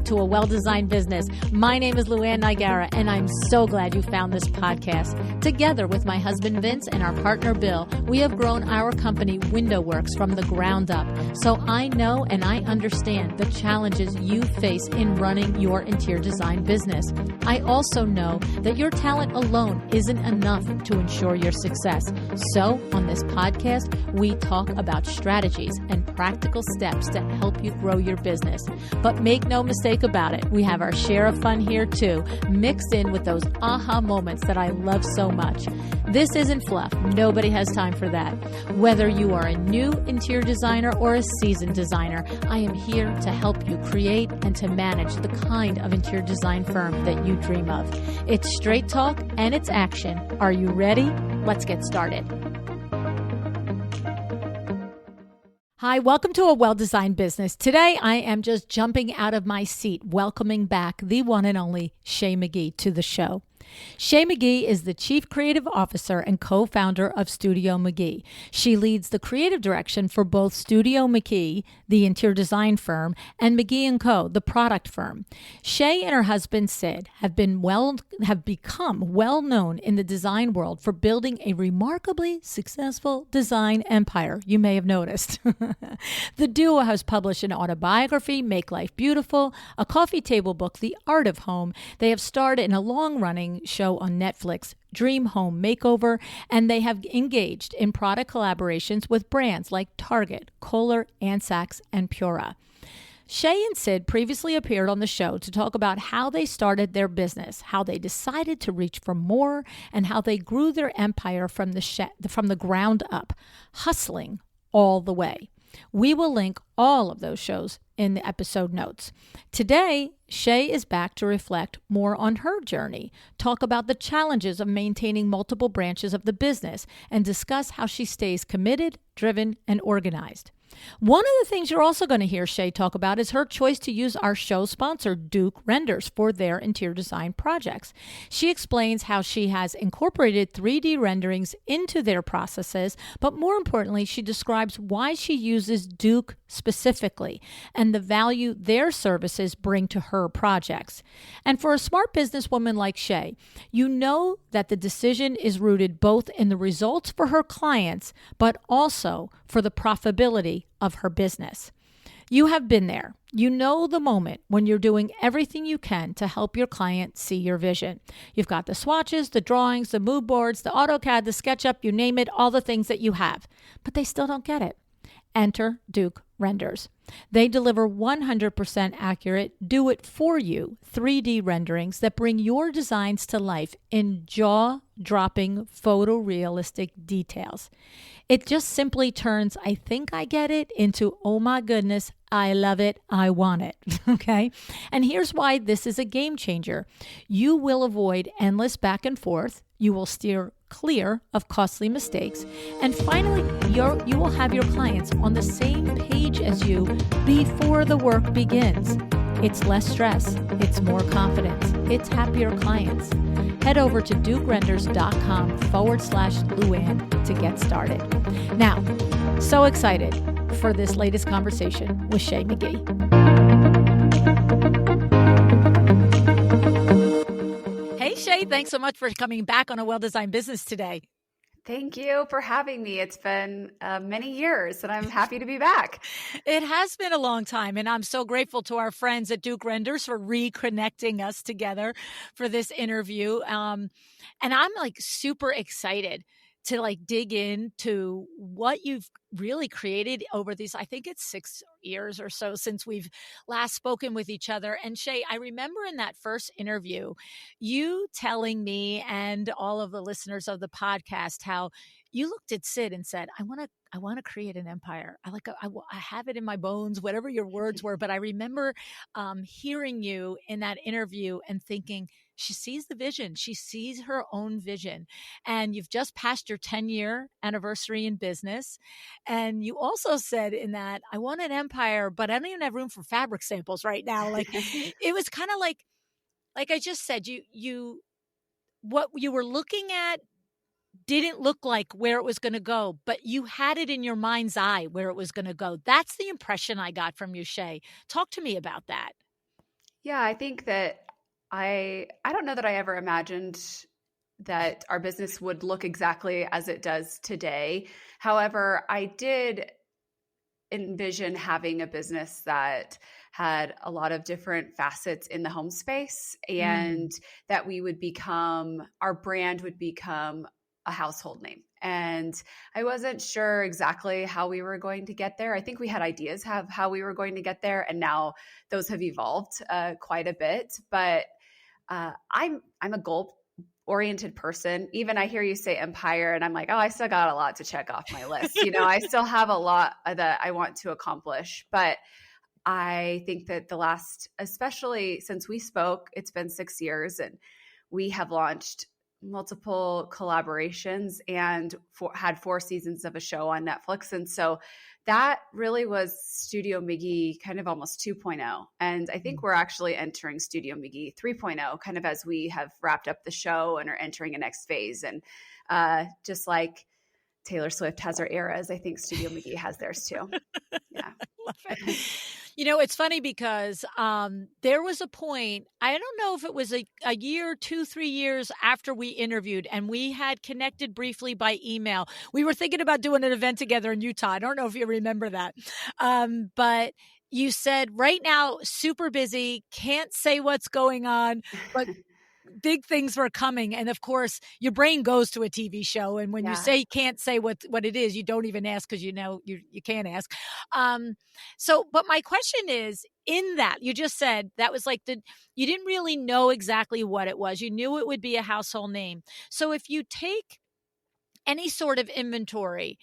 back to A Well-Designed Business. My name is LuAnn Nigara, and I'm so glad you found this podcast. Together with my husband Vince and our partner Bill, we have grown our company Window Works from the ground up. So I know and I understand the challenges you face in running your interior design business. I also know that your talent alone isn't enough to ensure your success. So on this podcast, we talk about strategies and practical steps to help you grow your business. But make no mistake about it, we have our share of fun here too, mixed in with those aha moments that I love so much. This isn't fluff. Nobody has time for that. Whether you are a new interior designer or a seasoned designer, I am here to help you create and to manage the kind of interior design firm that you dream of. It's straight talk and it's action. Are you ready? Let's get started. Hi, welcome to A Well-Designed Business. Today, I am just jumping out of my seat, welcoming back the one and only Shea McGee to the show. Shea McGee is the Chief Creative Officer and co-founder of Studio McGee. She leads the creative direction for both Studio McGee, the interior design firm, and McGee Co, the product firm. Shea and her husband Sid have become well known in the design world for building a remarkably successful design empire. You may have noticed. The duo has published an autobiography, Make Life Beautiful, a coffee table book, The Art of Home. They have starred in a long-running show on Netflix, Dream Home Makeover, and they have engaged in product collaborations with brands like Target, Kohler, Saks, and Pura. Shea and Sid previously appeared on the show to talk about how they started their business, how they decided to reach for more, and how they grew their empire from the ground up, hustling all the way. We will link all of those shows in the episode notes. Today, Shea is back to reflect more on her journey, talk about the challenges of maintaining multiple branches of the business, and discuss how she stays committed, driven, and organized. One of the things you're also going to hear Shea talk about is her choice to use our show sponsor, Duke Renders, for their interior design projects. She explains how she has incorporated 3D renderings into their processes, but more importantly, she describes why she uses Duke specifically and the value their services bring to her projects. And for a smart businesswoman like Shea, you know that the decision is rooted both in the results for her clients, but also for the profitability of her business. You have been there. You know the moment when you're doing everything you can to help your client see your vision. You've got the swatches, the drawings, the mood boards, the AutoCAD, the SketchUp, you name it, all the things that you have, but they still don't get it. Enter Duke Renders. They deliver 100% accurate, do-it-for-you 3D renderings that bring your designs to life in jaw-dropping photorealistic details. It just simply turns, I think I get it, into, oh my goodness, I love it, I want it, okay? And here's why this is a game changer. You will avoid endless back and forth. You will steer clear of costly mistakes. And finally, you will have your clients on the same page as you before the work begins. It's less stress. It's more confidence. It's happier clients. Head over to dukerenders.com/LuAnn to get started. Now, so excited for this latest conversation with Shea McGee. Hey, Shea, thanks so much for coming back on A Well-Designed Business today. Thank you for having me. It's been many years, and I'm happy to be back. It has been a long time, and I'm so grateful to our friends at Duke Renders for reconnecting us together for this interview. And I'm super excited to dig into what you've really created over these, I think it's 6 years or so since we've last spoken with each other. And Shea, I remember in that first interview, you telling me and all of the listeners of the podcast how you looked at Sid and said, I want to create an empire. I have it in my bones, whatever your words were. But I remember hearing you in that interview and thinking, she sees the vision. She sees her own vision. And you've just passed your 10-year anniversary in business. And you also said in that, I want an empire, but I don't even have room for fabric samples right now. It was kind of like I just said, what you were looking at didn't look like where it was going to go, but you had it in your mind's eye where it was going to go. That's the impression I got from you, Shea. Talk to me about that. Yeah, I think that I don't know that I ever imagined that our business would look exactly as it does today. However, I did envision having a business that had a lot of different facets in the home space, and Mm. that our brand would become a household name. And I wasn't sure exactly how we were going to get there. I think we had ideas of how we were going to get there, and now those have evolved quite a bit. But I'm a goal oriented person. Even I hear you say empire, and I'm like, oh, I still got a lot to check off my list. I still have a lot that I want to accomplish. But I think that especially since we spoke, it's been 6 years, and we have launched multiple collaborations and had 4 seasons of a show on Netflix. And so that really was Studio McGee kind of almost 2.0. And I think we're actually entering Studio McGee 3.0 kind of as we have wrapped up the show and are entering a next phase. And just like Taylor Swift has her eras, I think Studio McGee has theirs too. Yeah. Love it. It's funny because there was a point, I don't know if it was a year, 2, 3 years after we interviewed, and we had connected briefly by email. We were thinking about doing an event together in Utah. I don't know if you remember that. But you said, right now, super busy, can't say what's going on, but big things were coming. And of course, your brain goes to a TV show. And when you Yeah. say can't say what it is, you don't even ask because you can't ask. But my question is, in that, you just said that was like you didn't really know exactly what it was. You knew it would be a household name. So if you take any sort of inventory,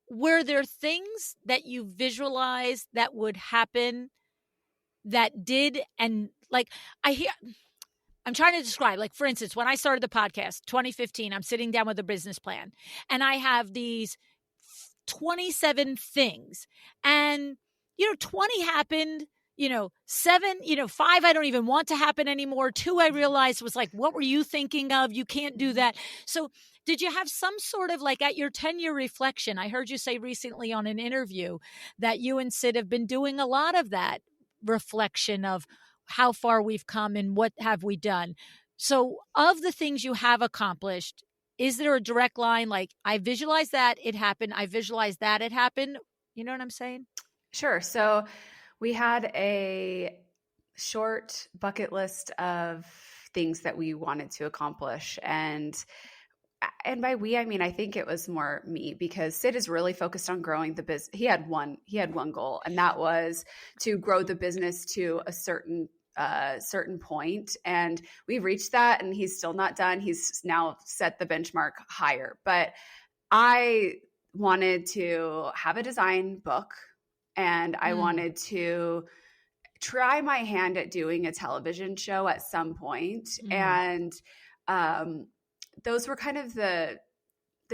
were there things that you visualized that would happen that did? And like, I'm trying to describe, like, for instance, when I started the podcast, 2015, I'm sitting down with a business plan, and I have these 27 things, and, 20 happened, 7, 5, I don't even want to happen anymore. 2, I realized was like, what were you thinking of? You can't do that. So did you have some sort of, like, at your 10-year reflection? I heard you say recently on an interview that you and Sid have been doing a lot of that reflection of how far we've come and what have we done. So of the things you have accomplished, is there a direct line? Like, I visualized that it happened. I visualized that it happened. You know what I'm saying? Sure. So we had a short bucket list of things that we wanted to accomplish. And by we, I mean, I think it was more me, because Sid is really focused on growing the business. He had one goal, and that was to grow the business to a certain point. And we've reached that, and he's still not done. He's now set the benchmark higher. But I wanted to have a design book, and I wanted to try my hand at doing a television show at some point. And those were kind of the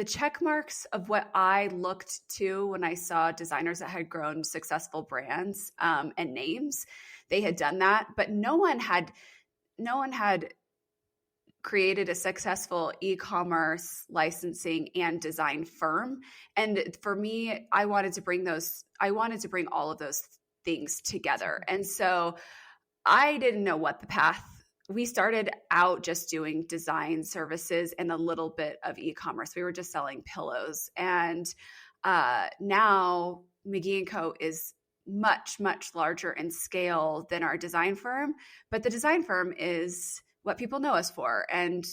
check marks of what I looked to when I saw designers that had grown successful brands and names. They had done that, but no one had created a successful e-commerce licensing and design firm. And for me, I wanted to bring all of those things together. And so I didn't know what the path. We started out just doing design services and a little bit of e-commerce. We were just selling pillows. And now McGee Co is much, much larger in scale than our design firm. But the design firm is what people know us for, and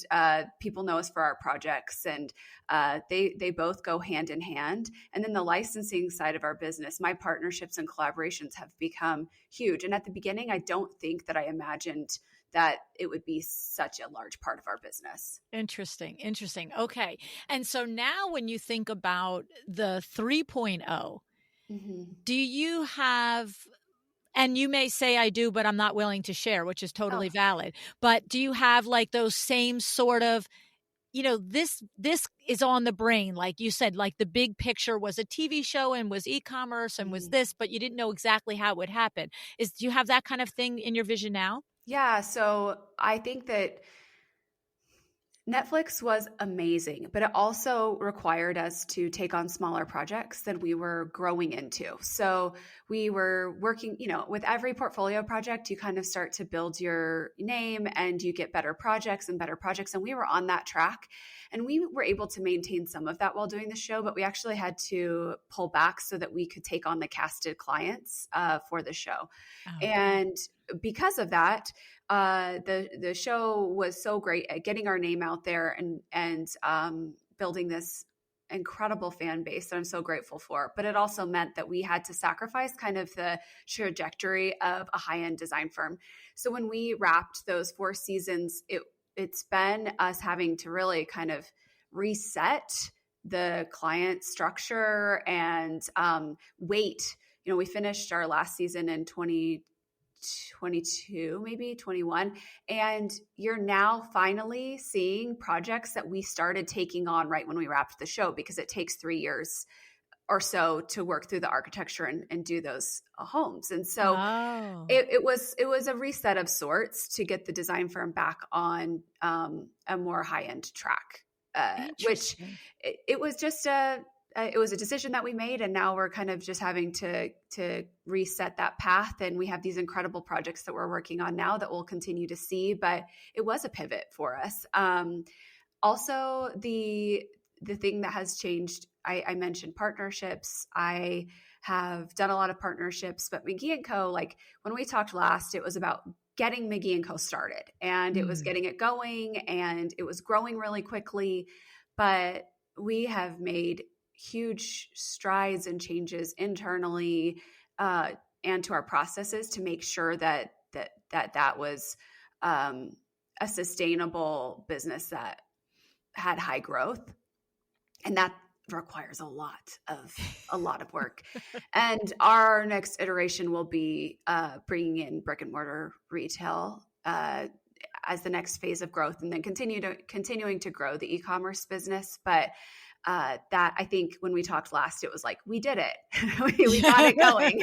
people know us for our projects, and they both go hand in hand. And then the licensing side of our business, my partnerships and collaborations have become huge. And at the beginning, I don't think that I imagined that it would be such a large part of our business. Interesting. Okay. And so now when you think about the 3.0, do you have, and you may say I do, but I'm not willing to share, which is totally valid. But do you have like those same sort of, this is on the brain, like you said, like the big picture was a TV show and was e-commerce and was this, but you didn't know exactly how it would happen. Do you have that kind of thing in your vision now? Yeah. So I think that Netflix was amazing, but it also required us to take on smaller projects than we were growing into. So we were working, with every portfolio project, you kind of start to build your name and you get better projects and better projects. And we were on that track, and we were able to maintain some of that while doing the show, but we actually had to pull back so that we could take on the casted clients for the show. Okay. And because of that, the show was so great at getting our name out there and building this incredible fan base that I'm so grateful for. But it also meant that we had to sacrifice kind of the trajectory of a high-end design firm. So when we wrapped those 4 seasons, it's been us having to really kind of reset the client structure and wait. We finished our last season in 2022, maybe 21. And you're now finally seeing projects that we started taking on right when we wrapped the show, because it takes 3 years or so to work through the architecture and do those homes. And so it was a reset of sorts to get the design firm back on a more high-end track, which it was just it was a decision that we made, and now we're kind of just having to reset that path. And we have these incredible projects that we're working on now that we'll continue to see, but it was a pivot for us. Also, the thing that has changed, I mentioned partnerships. I have done a lot of partnerships, but McGee Co, like when we talked last, it was about getting McGee Co started, and it was getting it going, and it was growing really quickly. But we have made huge strides and changes internally and to our processes to make sure that was a sustainable business that had high growth, and that requires a lot of work. And our next iteration will be bringing in brick and mortar retail as the next phase of growth, and then continuing to grow the e-commerce business. But that, I think when we talked last, it was like, we did it. we got it going.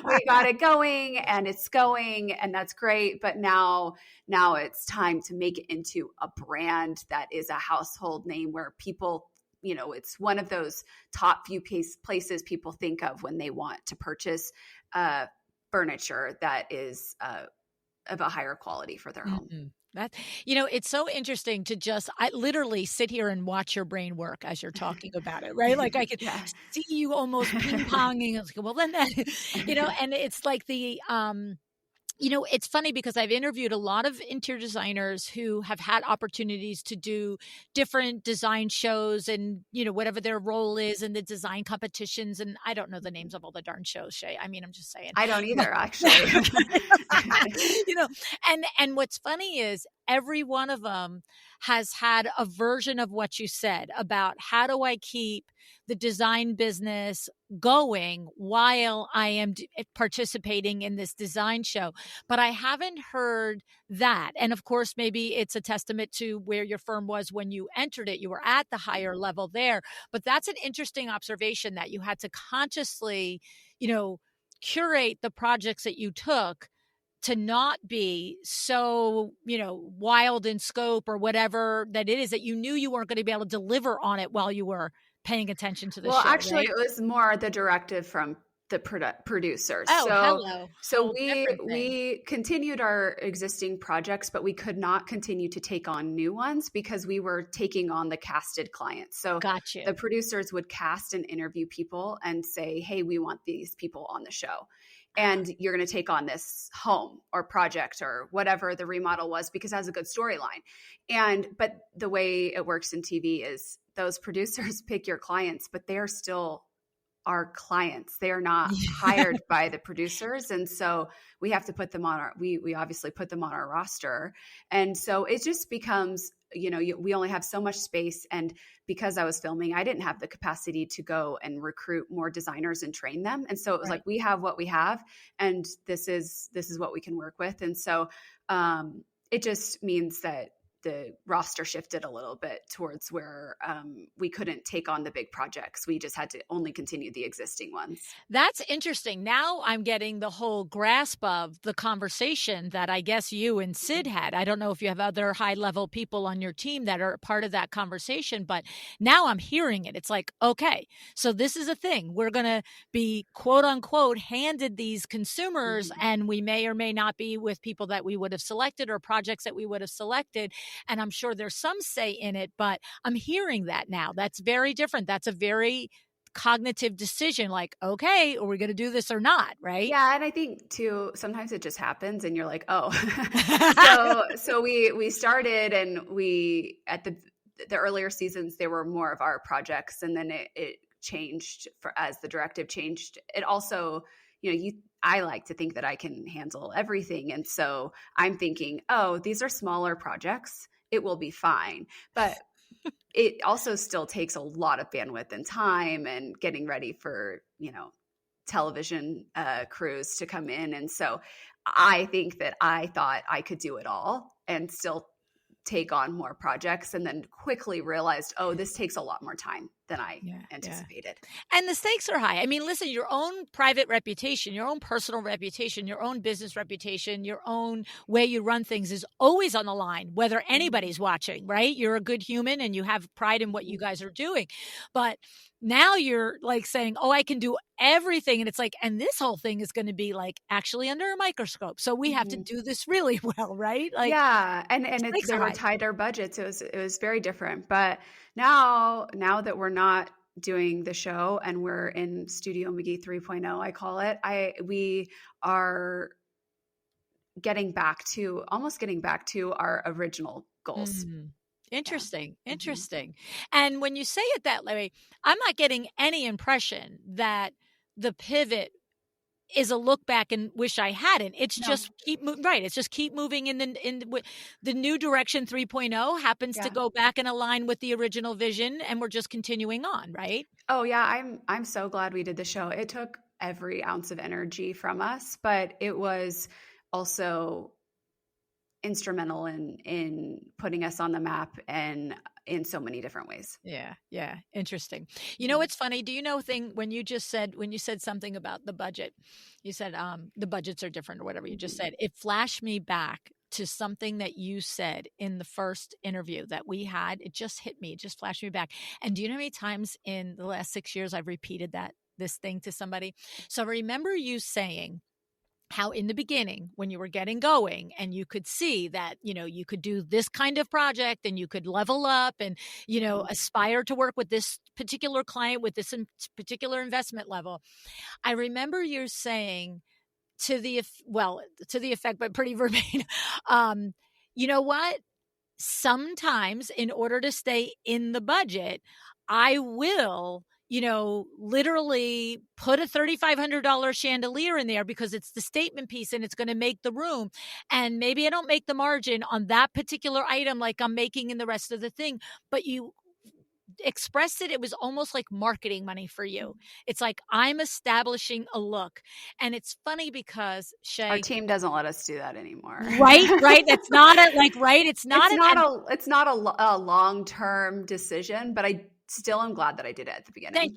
We got it going, and it's going, and that's great. But now it's time to make it into a brand that is a household name where people, it's one of those top few places people think of when they want to purchase furniture that is of a higher quality for their home. Mm-hmm. That, it's so interesting to I literally sit here and watch your brain work as you're talking about it, right? Like I could see you almost ping-ponging. It's like, well, then that, and it's like it's funny because I've interviewed a lot of interior designers who have had opportunities to do different design shows and, whatever their role is in the design competitions. And I don't know the names of all the darn shows, Shea. I mean, I'm just saying. I don't either, actually. And what's funny is every one of them has had a version of what you said about how do I keep the design business going while I am participating in this design show. But I haven't heard that. And of course, maybe it's a testament to where your firm was when you entered it. You were at the higher level there. But that's an interesting observation that you had to consciously, curate the projects that you took to not be so, wild in scope or whatever that it is, that you knew you weren't going to be able to deliver on it while you were paying attention to the show. Well, actually, right? It was more the directive from the producers. Oh, hello. So we continued our existing projects, but we could not continue to take on new ones because we were taking on the casted clients. So the producers would cast and interview people and say, hey, we want these people on the show. And you're going to take on this home or project or whatever the remodel was because it has a good storyline. But the way it works in TV is those producers pick your clients, but they're still our clients. They are not hired by the producers. And so we have to put them on we obviously put them on our roster. And so it just becomes, we only have so much space. And because I was filming, I didn't have the capacity to go and recruit more designers and train them. And so it was like, we have what we have, and this is what we can work with. And so it just means that the roster shifted a little bit towards where we couldn't take on the big projects. We just had to only continue the existing ones. That's interesting. Now I'm getting the whole grasp of the conversation that I guess you and Sid had. I don't know if you have other high level people on your team that are part of that conversation, but now I'm hearing it. It's like, okay, so this is a thing. We're going to be quote unquote handed these consumers, and we may or may not be with people that we would have selected or projects that we would have selected. And I'm sure there's some say in it, but I'm hearing that now. That's very different. That's a very cognitive decision, like, okay, are we going to do this or not? Right. Yeah. And I think too, sometimes it just happens and you're like, oh, so we started, and we, at the earlier seasons, they were more of our projects. And then it changed as the directive changed. It also, I like to think that I can handle everything. And so I'm thinking, oh, these are smaller projects. It will be fine. But it also still takes a lot of bandwidth and time and getting ready for, television crews to come in. And so I think that I thought I could do it all and still take on more projects, and then quickly realized, oh, this takes a lot more time than I anticipated. Yeah. And the stakes are high. I mean, listen, your own private reputation, your own personal reputation, your own business reputation, your own way you run things is always on the line, whether anybody's watching, right? You're a good human and you have pride in what you guys are doing. But now you're like saying, oh, I can do everything. And it's like, and this whole thing is going to be like actually under a microscope. So we have to do this really well, right? Like, yeah. And there were tighter budgets. It was very different. But now that we're not doing the show and we're in Studio McGee 3.0, I call it, we are almost getting back to our original goals. Interesting. And when you say it that way, I'm not getting any impression that the pivot is a look back and wish I hadn't. It's just It's just keep moving in the new direction. 3.0 happens to go back and align with the original vision, and we're just continuing on, right? Oh yeah, I'm so glad we did the show. It took every ounce of energy from us, but it was also instrumental in putting us on the map and in so many different ways. Yeah. Interesting. You know, it's funny. Do you know when you said something about the budget, you said the budgets are different or whatever you just said, it flashed me back to something that you said in the first interview that we had. It just hit me. It just flashed me back. And do you know how many times in the last 6 years I've repeated this thing to somebody? So I remember you saying how in the beginning when you were getting going and you could see that, you could do this kind of project and you could level up and, aspire to work with this particular client with this particular investment level. I remember you saying to the effect, but pretty verbatim, you know what? Sometimes in order to stay in the budget, I will literally put a $3,500 chandelier in there because it's the statement piece and it's going to make the room. And maybe I don't make the margin on that particular item like I'm making in the rest of the thing, but you expressed it. It was almost like marketing money for you. It's like I'm establishing a look. And it's funny because Shea, our team doesn't let us do that anymore. Right. That's not it's not a long-term decision, but I still am glad that I did it at the beginning.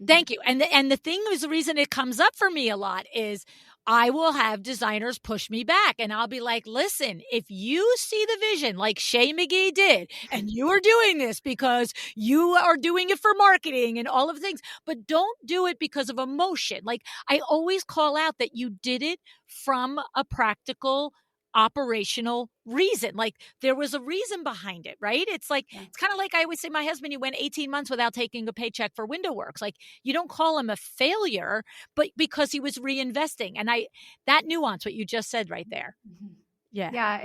Thank you. And the thing is, the reason it comes up for me a lot is I will have designers push me back and I'll be like, listen, if you see the vision like Shea McGee did, and you are doing this because you are doing it for marketing and all of the things, but don't do it because of emotion. Like I always call out that you did it from a practical operational reason. Like there was a reason behind it, right? It's like, It's kind of like I always say, my husband, he went 18 months without taking a paycheck for Window Works. Like you don't call him a failure, but because he was reinvesting. And that nuance, what you just said right there. Yeah.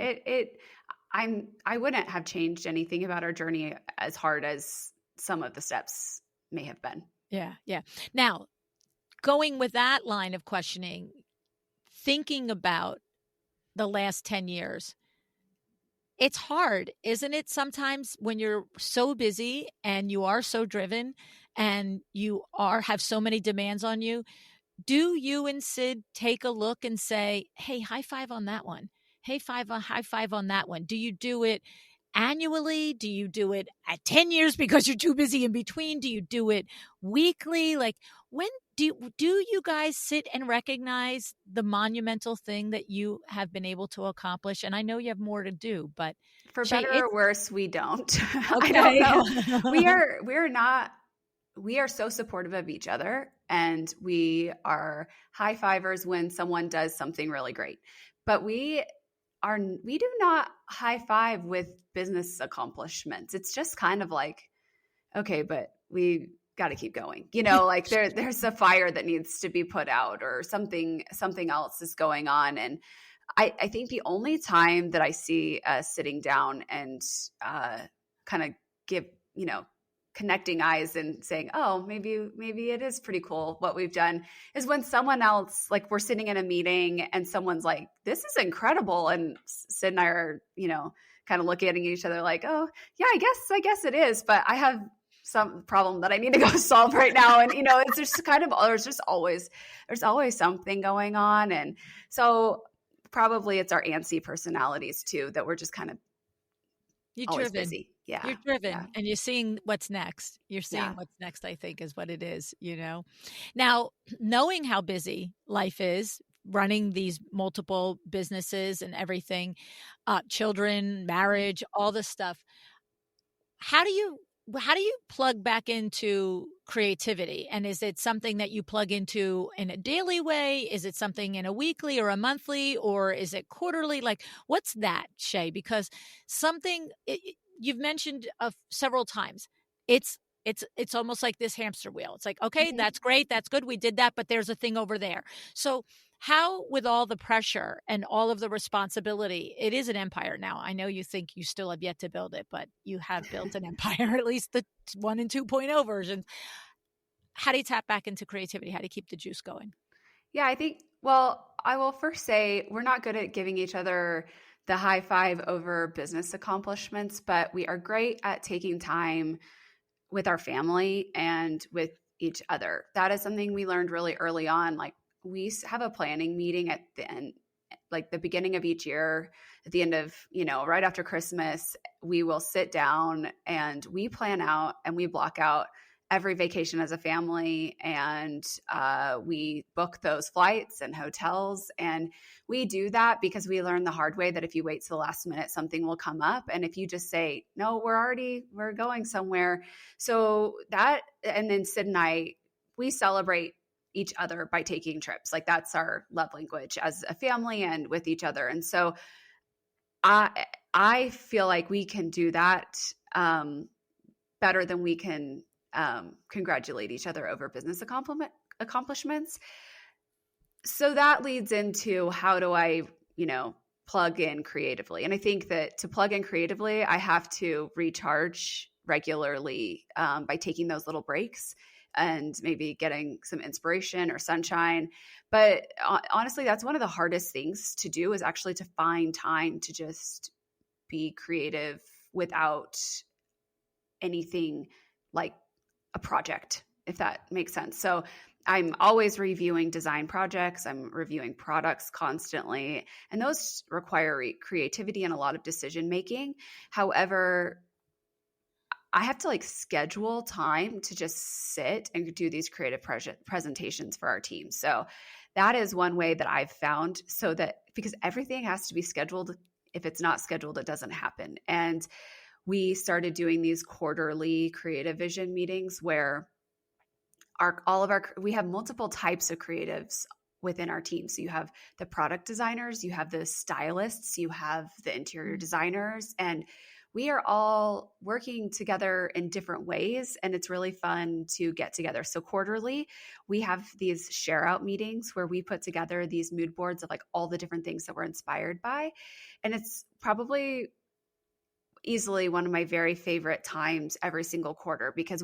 I wouldn't have changed anything about our journey as hard as some of the steps may have been. Yeah. Now, going with that line of questioning, thinking about the last 10 years, it's hard, isn't it? Sometimes when you're so busy and you are so driven and you have so many demands on you, do you and Sid take a look and say, hey, high five on that one? Hey, high five on that one. Do you do it annually? Do you do it at 10 years because you're too busy in between? Do you do it weekly? Like, when do you guys sit and recognize the monumental thing that you have been able to accomplish? And I know you have more to do, but For Shay, better or worse, we don't. I don't okay. know. We're not we are so supportive of each other, and we are high fivers when someone does something really great. But we do not high five with business accomplishments. It's just kind of like, okay, but we got to keep going. Like there's a fire that needs to be put out, or something else is going on. And I think the only time that I see us sitting down and kind of give, connecting eyes and saying, oh, maybe it is pretty cool what we've done, is when someone else, like, we're sitting in a meeting and someone's like, this is incredible. And Sid and I are, kind of looking at each other like, oh yeah, I guess it is, but I have some problem that I need to go solve right now. And, it's just kind of, there's always something going on. And so probably it's our antsy personalities too, that we're just kind of always busy. Yeah. You're driven, Yeah. and you're seeing what's next. You're seeing Yeah. what's next, I think, is what it is, Now, knowing how busy life is, running these multiple businesses and everything, children, marriage, all this stuff, how do you plug back into creativity? And is it something that you plug into in a daily way? Is it something in a weekly or a monthly, or is it quarterly? Like, what's that, Shay? Because you've mentioned several times, it's almost like this hamster wheel. It's like, okay, that's great, that's good, we did that, but there's a thing over there. So how, with all the pressure and all of the responsibility, it is an empire now. I know you think you still have yet to build it, but you have built an empire, at least the 1 and 2.0 versions. How do you tap back into creativity? How do you keep the juice going? Yeah, I think, well, I will first say we're not good at giving each other the high five over business accomplishments, but we are great at taking time with our family and with each other. That is something we learned really early on. Like, we have a planning meeting at the end, like the beginning of each year, at the end of, right after Christmas. We will sit down and we plan out and we block out every vacation as a family, and we book those flights and hotels. And we do that because we learned the hard way that if you wait to the last minute, something will come up. And if you just say, no, we're going somewhere. So that, and then Sid and I, we celebrate each other by taking trips. Like, that's our love language as a family and with each other. And so I feel like we can do that better than we can congratulate each other over business accomplishments. So that leads into, how do I, plug in creatively? And I think that to plug in creatively, I have to recharge regularly by taking those little breaks and maybe getting some inspiration or sunshine. But honestly, that's one of the hardest things to do, is actually to find time to just be creative without anything like a project, if that makes sense. So I'm always reviewing design projects. I'm reviewing products constantly, and those require creativity and a lot of decision making. However, I have to schedule time to just sit and do these creative presentations for our team. So that is one way that I've found, so that, because everything has to be scheduled. If it's not scheduled, it doesn't happen. And we started doing these quarterly creative vision meetings where we have multiple types of creatives within our team. So you have the product designers, you have the stylists, you have the interior designers, and we are all working together in different ways. And it's really fun to get together. So quarterly, we have these share out meetings where we put together these mood boards of all the different things that we're inspired by. And it's probably easily one of my very favorite times every single quarter, because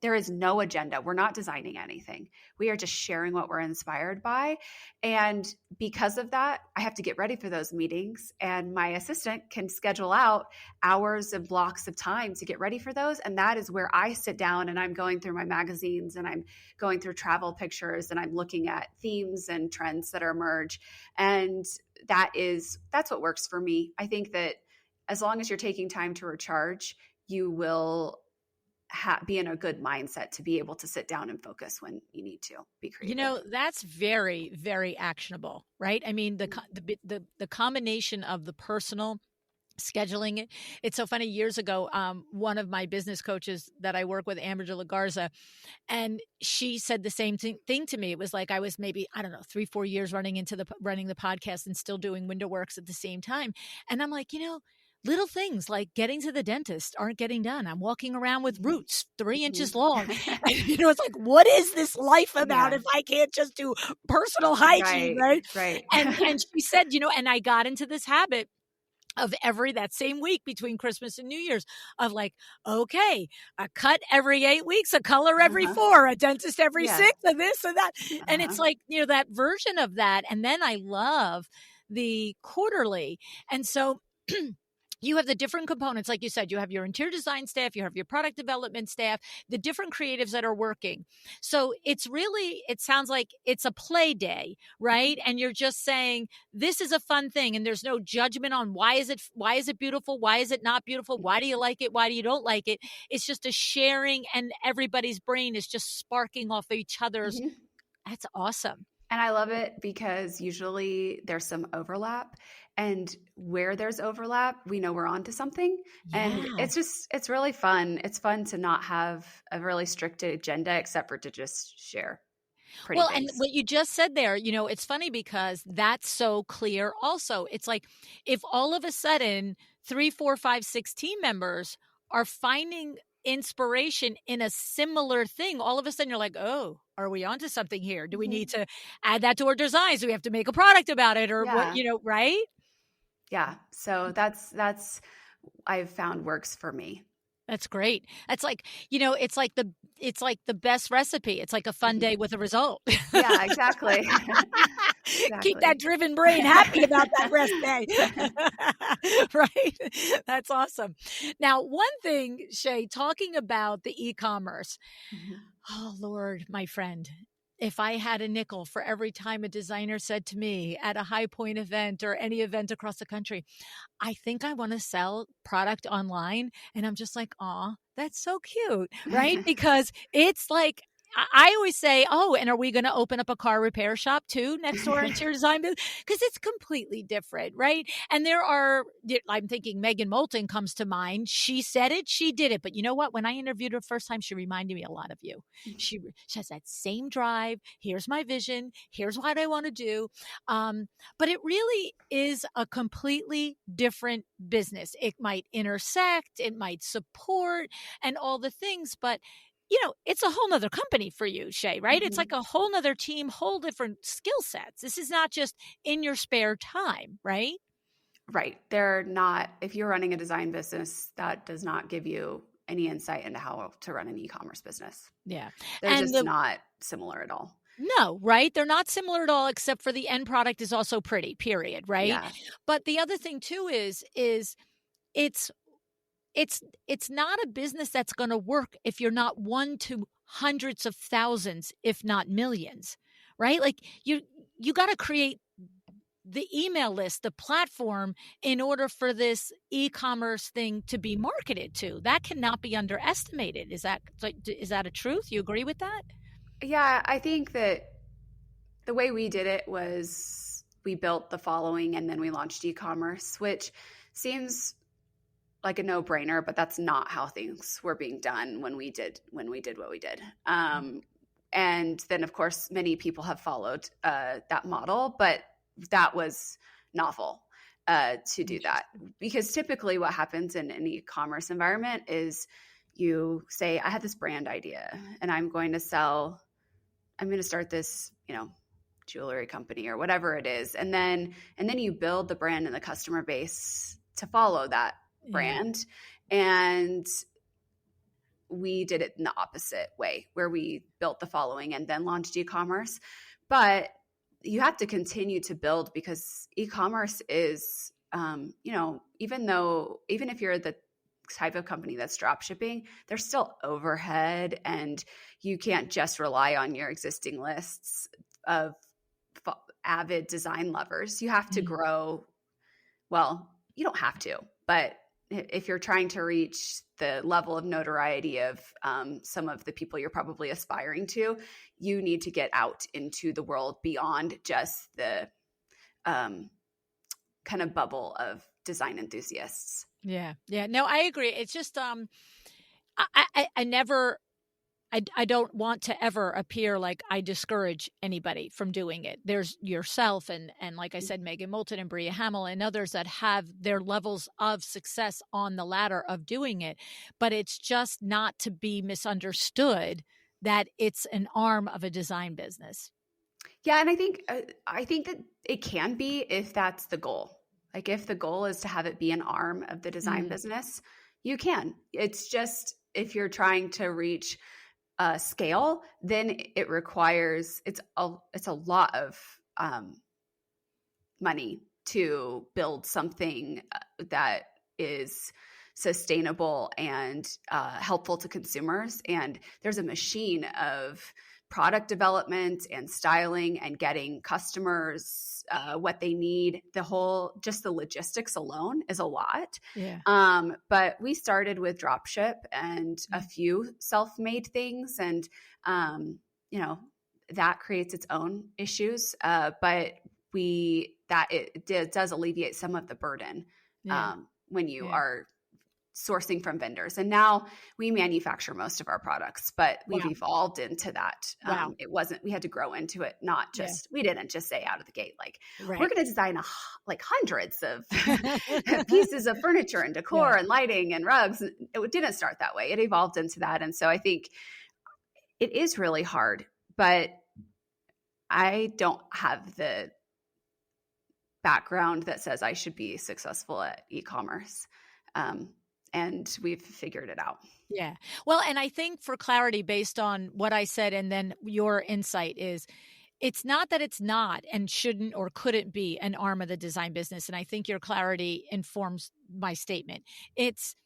there is no agenda. We're not designing anything. We are just sharing what we're inspired by. And because of that, I have to get ready for those meetings, and my assistant can schedule out hours and blocks of time to get ready for those. And that is where I sit down and I'm going through my magazines and I'm going through travel pictures and I'm looking at themes and trends that emerge. And that's what works for me. I think that as long as you're taking time to recharge, you will be in a good mindset to be able to sit down and focus when you need to be creative. That's very, very actionable, right? I mean, the combination of the personal scheduling it. It's so funny. Years ago, one of my business coaches that I work with, Amber de la Garza, and she said the same thing to me. It was like I was maybe, I don't know, 3-4 years running the podcast and still doing window works at the same time. And I'm like, little things like getting to the dentist aren't getting done. I'm walking around with roots 3 inches long. And, it's like, what is this life about if I can't just do personal hygiene, right? Right. And she said, and I got into this habit of that same week between Christmas and New Year's of like, okay, a cut every 8 weeks, a color every 4, a dentist every 6, and this and that. And it's like, that version of that. And then I love the quarterly. And so you have the different components. Like you said, you have your interior design staff, you have your product development staff, the different creatives that are working. So it sounds like it's a play day, right? And you're just saying, this is a fun thing. And there's no judgment on why is it beautiful? Why is it not beautiful? Why do you like it? Why do you don't like it? It's just a sharing, and everybody's brain is just sparking off each other's. That's awesome. And I love it because usually there's some overlap, and where there's overlap, we know we're onto something. Yeah. And it's really fun. It's fun to not have a really strict agenda except for to just share pretty things. And what you just said there, it's funny because that's so clear also. It's like if all of a sudden 3, 4, 5, 6 team members are finding inspiration in a similar thing, all of a sudden you're like, oh, are we onto something here? Do we need to add that to our designs? Do we have to make a product about it, or what, right? Yeah. So that's I've found works for me. That's great. That's like, it's like the best recipe. It's like a fun day with a result. Yeah, exactly. Keep that driven brain happy about that rest day. Right? That's awesome. Now, one thing, Shea, talking about the e-commerce, oh Lord, my friend, if I had a nickel for every time a designer said to me at a High Point event or any event across the country, I think I want to sell product online. And I'm just like, aw, that's so cute, right? Because it's like, I always say, oh, and are we going to open up a car repair shop too next to our interior design business? Because it's completely different, right? And I'm thinking Megan Moulton comes to mind. She said it, she did it. But you know what? When I interviewed her first time, she reminded me a lot of you. She has that same drive. Here's my vision. Here's what I want to do. But it really is a completely different business. It might intersect, it might support, and all the things, but it's a whole nother company for you, Shea, right? It's like a whole nother team, whole different skill sets. This is not just in your spare time, right? Right. They're not, if you're running a design business, that does not give you any insight into how to run an e-commerce business. Yeah. They're just not similar at all. No, right? They're not similar at all, except for the end product is also pretty, period, right? Yeah. But the other thing too is it's not a business that's going to work if you're not one to hundreds of thousands, if not millions, right? Like you got to create the email list, the platform, in order for this e-commerce thing to be marketed to. That cannot be underestimated. Is that a truth? You agree with that? Yeah, I think that the way we did it was we built the following and then we launched e-commerce, which seems like a no-brainer, but that's not how things were being done when we did what we did. And then, of course, many people have followed that model, but that was novel to do that. Because typically what happens in an e-commerce environment is you say, I have this brand idea and I'm going to start this, jewelry company or whatever it is. And then you build the brand and the customer base to follow that brand. And we did it in the opposite way, where we built the following and then launched e-commerce. But you have to continue to build, because e-commerce is, even if you're the type of company that's drop shipping, there's still overhead, and you can't just rely on your existing lists of avid design lovers. You have to grow. Well, you don't have to, but if you're trying to reach the level of notoriety of some of the people you're probably aspiring to, you need to get out into the world beyond just the kind of bubble of design enthusiasts. Yeah. Yeah. No, I agree. It's just, I never, I don't want to ever appear like I discourage anybody from doing it. There's yourself and like I said, Megan Moulton and Bria Hamill and others that have their levels of success on the ladder of doing it. But it's just not to be misunderstood that it's an arm of a design business. Yeah, and I think that it can be if that's the goal. Like if the goal is to have it be an arm of the design business, you can. It's just if you're trying to reach scale, then it requires it's a lot of money to build something that is sustainable and helpful to consumers. And there's a machine of product development and styling and getting customers what they need. Just the logistics alone is a lot. Yeah. But we started with dropship and a few self-made things, and that creates its own issues. But it does alleviate some of the burden when you are sourcing from vendors. And now we manufacture most of our products, but we've evolved into that. We had to grow into it. We didn't just say out of the gate, like, we're going to design hundreds of pieces of furniture and decor and lighting and rugs. It didn't start that way. It evolved into that. And so I think it is really hard, but I don't have the background that says I should be successful at e-commerce. And we've figured it out. Yeah. Well, and I think for clarity, based on what I said, and then your insight is, it's not that it's not and shouldn't or couldn't be an arm of the design business. And I think your clarity informs my statement. It's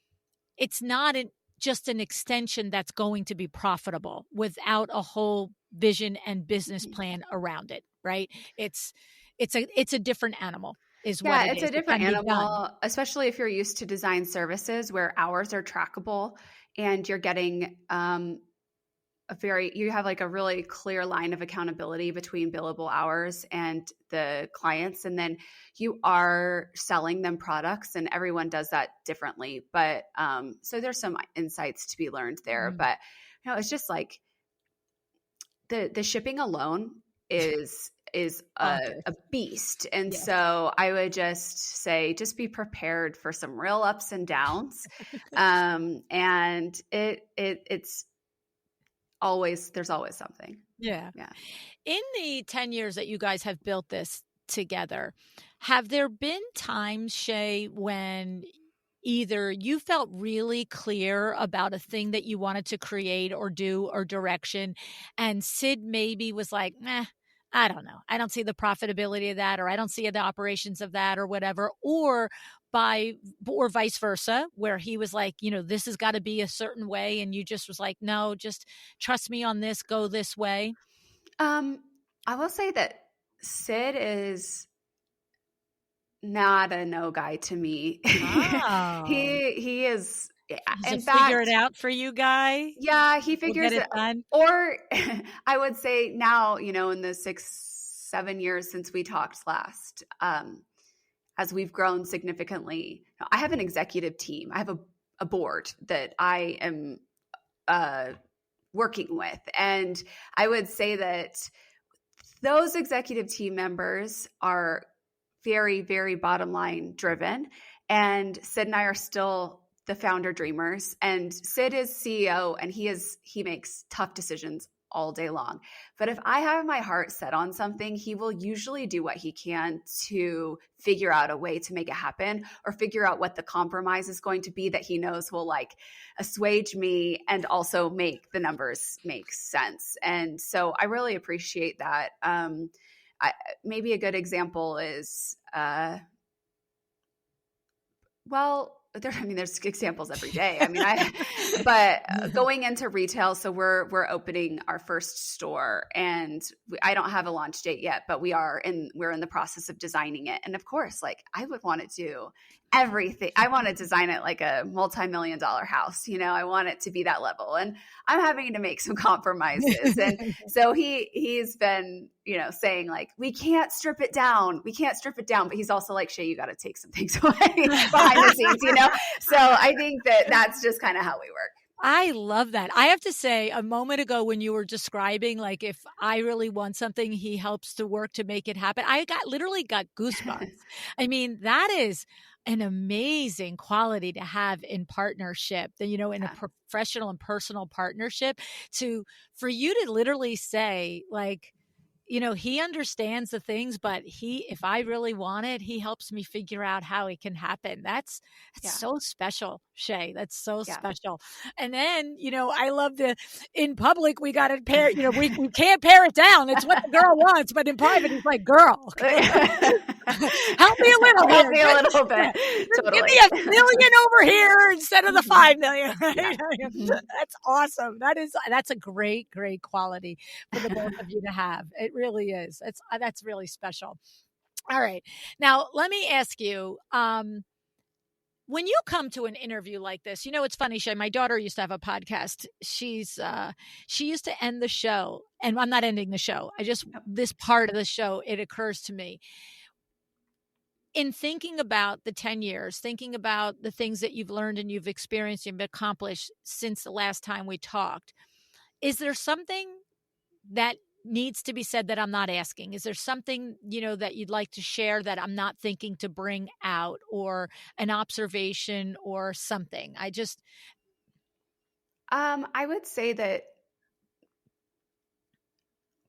not just an extension that's going to be profitable without a whole vision and business plan around it, right? It's a different animal. It's a different animal, especially if you're used to design services where hours are trackable and you're getting you have like a really clear line of accountability between billable hours and the clients. And then you are selling them products, and everyone does that differently. But so there's some insights to be learned there. But it's just like the shipping alone is a beast. And so I would just say, just be prepared for some real ups and downs. And there's always something. Yeah. In the 10 years that you guys have built this together, have there been times, Shea, when either you felt really clear about a thing that you wanted to create or do or direction, and Sid maybe was like, I don't know, I don't see the profitability of that, or I don't see the operations of that, or whatever, or vice versa, where he was like, this has got to be a certain way, and you just was like, no, just trust me on this, go this way? I will say that Sid is not a no guy to me. Oh. He is. In fact, figure it out for you guy. Yeah, he figures it out. Or I would say now, in the 6-7 years since we talked last, as we've grown significantly, I have an executive team. I have a board that I am working with. And I would say that those executive team members are very, very bottom line driven. And Sid and I are still the founder dreamers, and Sid is CEO, and he makes tough decisions all day long. But if I have my heart set on something, he will usually do what he can to figure out a way to make it happen, or figure out what the compromise is going to be that he knows will like assuage me and also make the numbers make sense. And so I really appreciate that. Maybe a good example is, there's examples every day. But going into retail, so we're opening our first store, and I don't have a launch date yet, but we're in the process of designing it. And of course, like, I would want to do everything. I want to design it like a multi-million-dollar house. I want it to be that level. And I'm having to make some compromises. And so he's been, saying like, we can't strip it down. We can't strip it down. But he's also like, Shea, you got to take some things away behind the scenes, So I think that's just kind of how we work. I love that. I have to say, a moment ago when you were describing, like, if I really want something, he helps to work to make it happen. I literally got goosebumps. I mean, that is an amazing quality to have in partnership, in a professional and personal partnership, for you to literally say, like, he understands the things, but if I really want it, he helps me figure out how it can happen. That's so special, Shea. That's so special. And then, I love in public, we got to pair, we can't pare it down. It's what the girl wants, but in private, he's like, girl, help me a little Help me a little bit. Totally. Give me $1 million over here instead of the $5 million. Right? Yeah. That's awesome. That's a great, great quality for the both of you to have. It really is. That's really special. All right. Now, let me ask you, when you come to an interview like this, it's funny, Shea, my daughter used to have a podcast. She used to end the show, and I'm not ending the show. This part of the show, it occurs to me. In thinking about the 10 years, thinking about the things that you've learned and you've experienced and accomplished since the last time we talked, is there something that needs to be said that I'm not asking? Is there something, that you'd like to share that I'm not thinking to bring out, or an observation or something? I would say that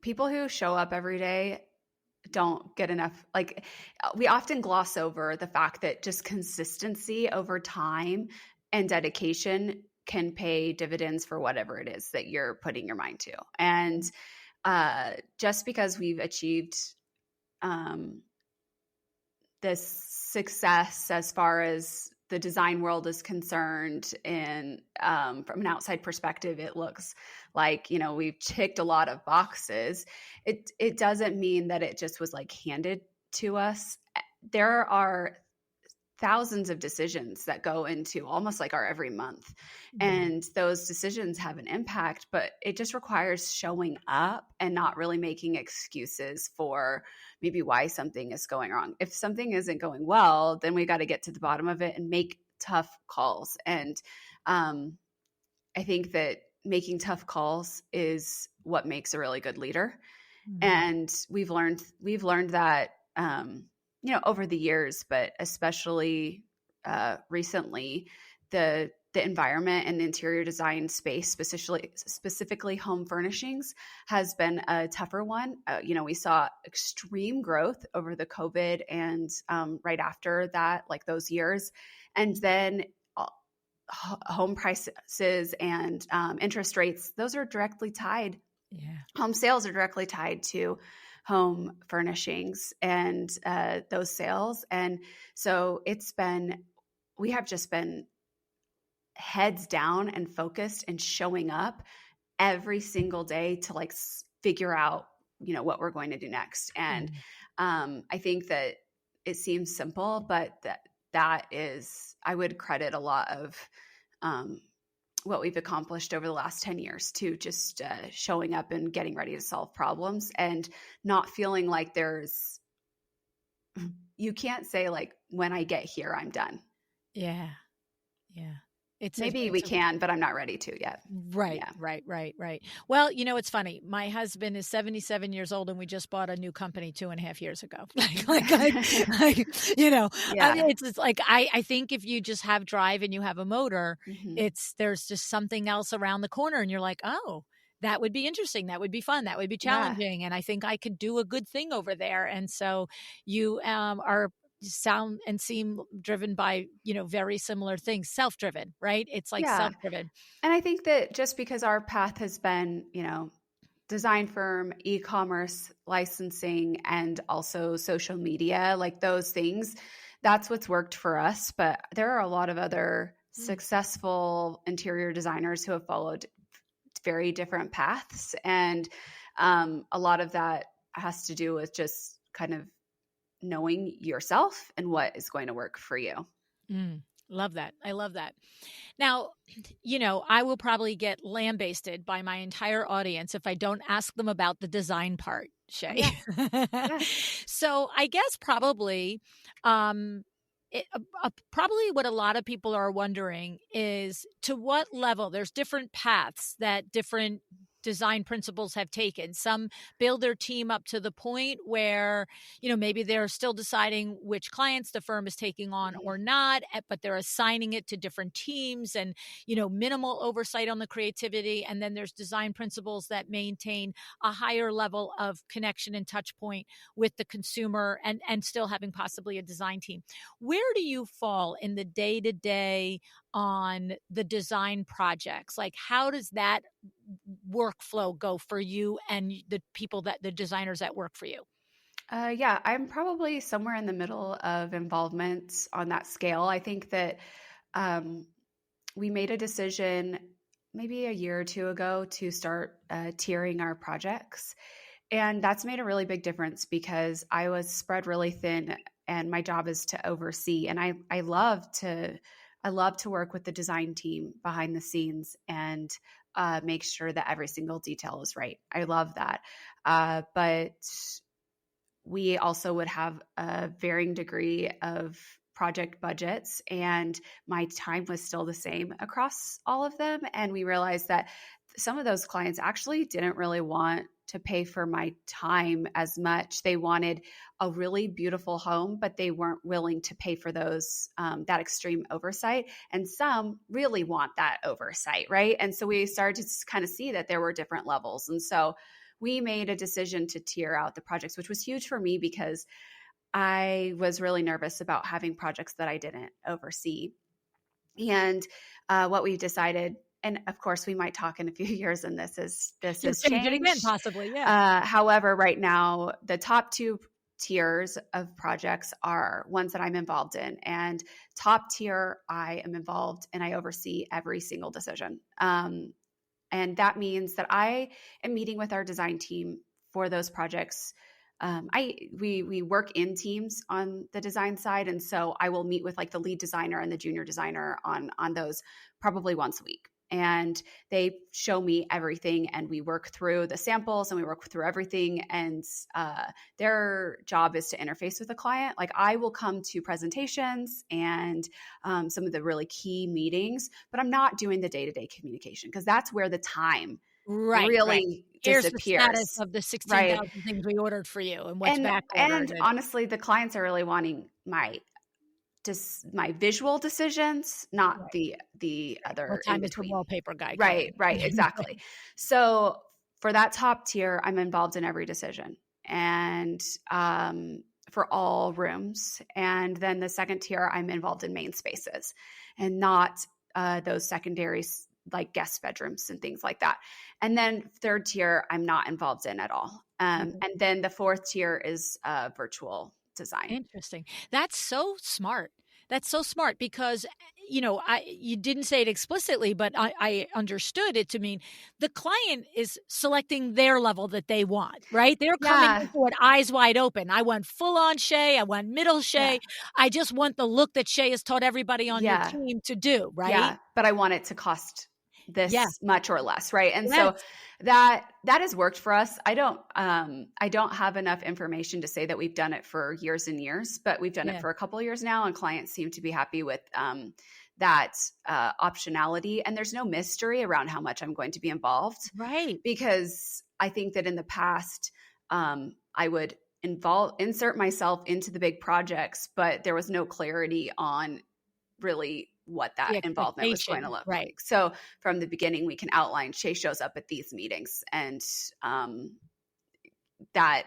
people who show up every day don't get enough. Like, we often gloss over the fact that just consistency over time and dedication can pay dividends for whatever it is that you're putting your mind to. And just because we've achieved this success as far as the design world is concerned, and from an outside perspective, it looks like, we've ticked a lot of boxes. It doesn't mean that it just was like handed to us. There are thousands of decisions that go into almost like our every month. And those decisions have an impact, but it just requires showing up and not really making excuses for maybe why something is going wrong. If something isn't going well, then we got to get to the bottom of it and make tough calls. And I think that making tough calls is what makes a really good leader. And we've learned that, over the years, but especially recently, the environment and the interior design space, specifically home furnishings, has been a tougher one. We saw extreme growth over the COVID and right after that, like those years. And then home prices and interest rates, those are directly tied. Yeah. Home sales are directly tied to home furnishings and those sales. And so we have just been heads down and focused and showing up every single day to like figure out, what we're going to do next. And I think that it seems simple, but that is, I would credit a lot of what we've accomplished over the last 10 years to just showing up and getting ready to solve problems and not feeling like you can't say like, when I get here, I'm done. Yeah. Yeah. Maybe we can, but I'm not ready to yet. Right, yeah. Right. Well, it's funny. My husband is 77 years old, and we just bought a new company 2.5 years ago. Yeah. I mean, it's just like, I think if you just have drive and you have a motor, there's just something else around the corner, and you're like, oh, that would be interesting. That would be fun. That would be challenging. Yeah. And I think I could do a good thing over there. And so you sound and seem driven by, very similar things, self-driven, right? It's like self-driven. And I think that just because our path has been, design firm, e-commerce, licensing, and also social media, like those things, that's what's worked for us. But there are a lot of other successful interior designers who have followed very different paths. And a lot of that has to do with just kind of knowing yourself and what is going to work for you. Mm, love that. I love that. Now, I will probably get lambasted by my entire audience if I don't ask them about the design part, Oh Shay. yeah, yeah. So I guess probably, um, probably what a lot of people are wondering is to what level there's different paths that different design principles have taken. Some build their team up to the point where, maybe they're still deciding which clients the firm is taking on Mhm. or not, but they're assigning it to different teams and, minimal oversight on the creativity. And then there's design principles that maintain a higher level of connection and touch point with the consumer and still having possibly a design team. Where do you fall in the day to day on the design projects? Like, how does that workflow go for you and the designers that work for you? Yeah, I'm probably somewhere in the middle of involvement on that scale. I think that um, we made a decision maybe a year or two ago to start tiering our projects. And that's made a really big difference because I was spread really thin and my job is to oversee. And I love to work with the design team behind the scenes and make sure that every single detail is right. I love that. But we also would have a varying degree of project budgets, and my time was still the same across all of them. And we realized that some of those clients actually didn't really want to pay for my time as much. They wanted a really beautiful home, but they weren't willing to pay for those that extreme oversight. And some really want that oversight, right? And so we started to kind of see that there were different levels. And so we made a decision to tier out the projects, which was huge for me because I was really nervous about having projects that I didn't oversee. And what we decided, and of course, we might talk in a few years, and this You'll has change it again, changed. possibly. Yeah. However, right now, the top two tiers of projects are ones that I'm involved in, and top tier, I am involved and I oversee every single decision. And that means that I am meeting with our design team for those projects. We work in teams on the design side, and so I will meet with like the lead designer and the junior designer on those probably once a week. And they show me everything, and we work through the samples and we work through everything. And their job is to interface with the client. Like I will come to presentations and some of the really key meetings, but I'm not doing the day-to-day communication because that's where the time Right, right. really Here's the status disappears. of the Right. 16,000 things we ordered for you and what's And back ordered. and And honestly, the clients are really wanting my visual decisions, not right, the right. other What in time is the between. wallpaper guy Right, coming? right, exactly. So for that top tier, I'm involved in every decision and for all rooms. And then the second tier, I'm involved in main spaces and not those secondaries like guest bedrooms and things like that. And then third tier, I'm not involved in at all. Mhm. And then the fourth tier is virtual design. Interesting. That's so smart. That's so smart because, you didn't say it explicitly, but I understood it to mean the client is selecting their level that they want, right? They're coming Yeah, into it eyes wide open. I want full on Shay. I want middle yeah, Shay. I just want the look that Shay has taught everybody on your yeah. team to do, right? Yeah, but I want it to cost Yeah. this much or less, right? And so Yes. that has worked for us. I don't have enough information to say that we've done it for years and years, but we've done it Yeah. for a couple of years now, and clients seem to be happy with that optionality. And there's no mystery around how much I'm going to be involved Right. because I think that in the past I would insert myself into the big projects, but there was no clarity on really what The that involvement was going to expectation. look Right. like. So from the beginning, we can outline Shay shows up at these meetings, and that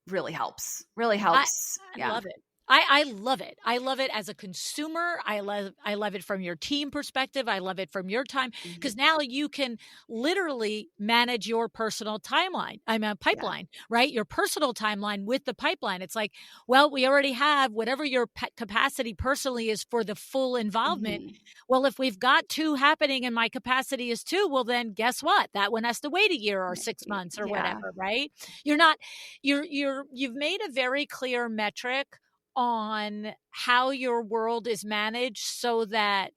really helps. Really I helps. I Yeah. love it. I love it. I love it as a consumer. I love it from your team perspective. I love it from your time Mhm. because now you can literally manage your personal timeline. I mean, Yeah. pipeline, right? Your personal timeline with the pipeline. It's like, well, we already have whatever your capacity personally is for the full involvement. Mhm. Well, if we've got two happening and my capacity is two, well, then guess what? That one has to wait a year or 6 months or Yeah. whatever, right? You're not you've made a very clear metric on how your world is managed so that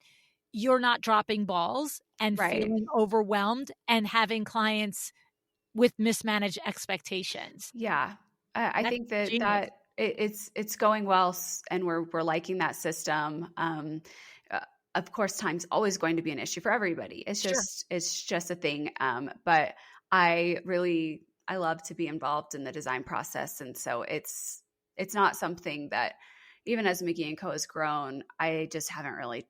you're not dropping balls and Right. feeling overwhelmed and having clients with mismanaged expectations. Yeah. I That's think that genius. it's going well, and we're liking that system. Uh, of course, time's always going to be an issue for everybody. Sure. It's just a thing. But I love to be involved in the design process, and so it's not something that, even as McGee Co has grown, I just haven't really.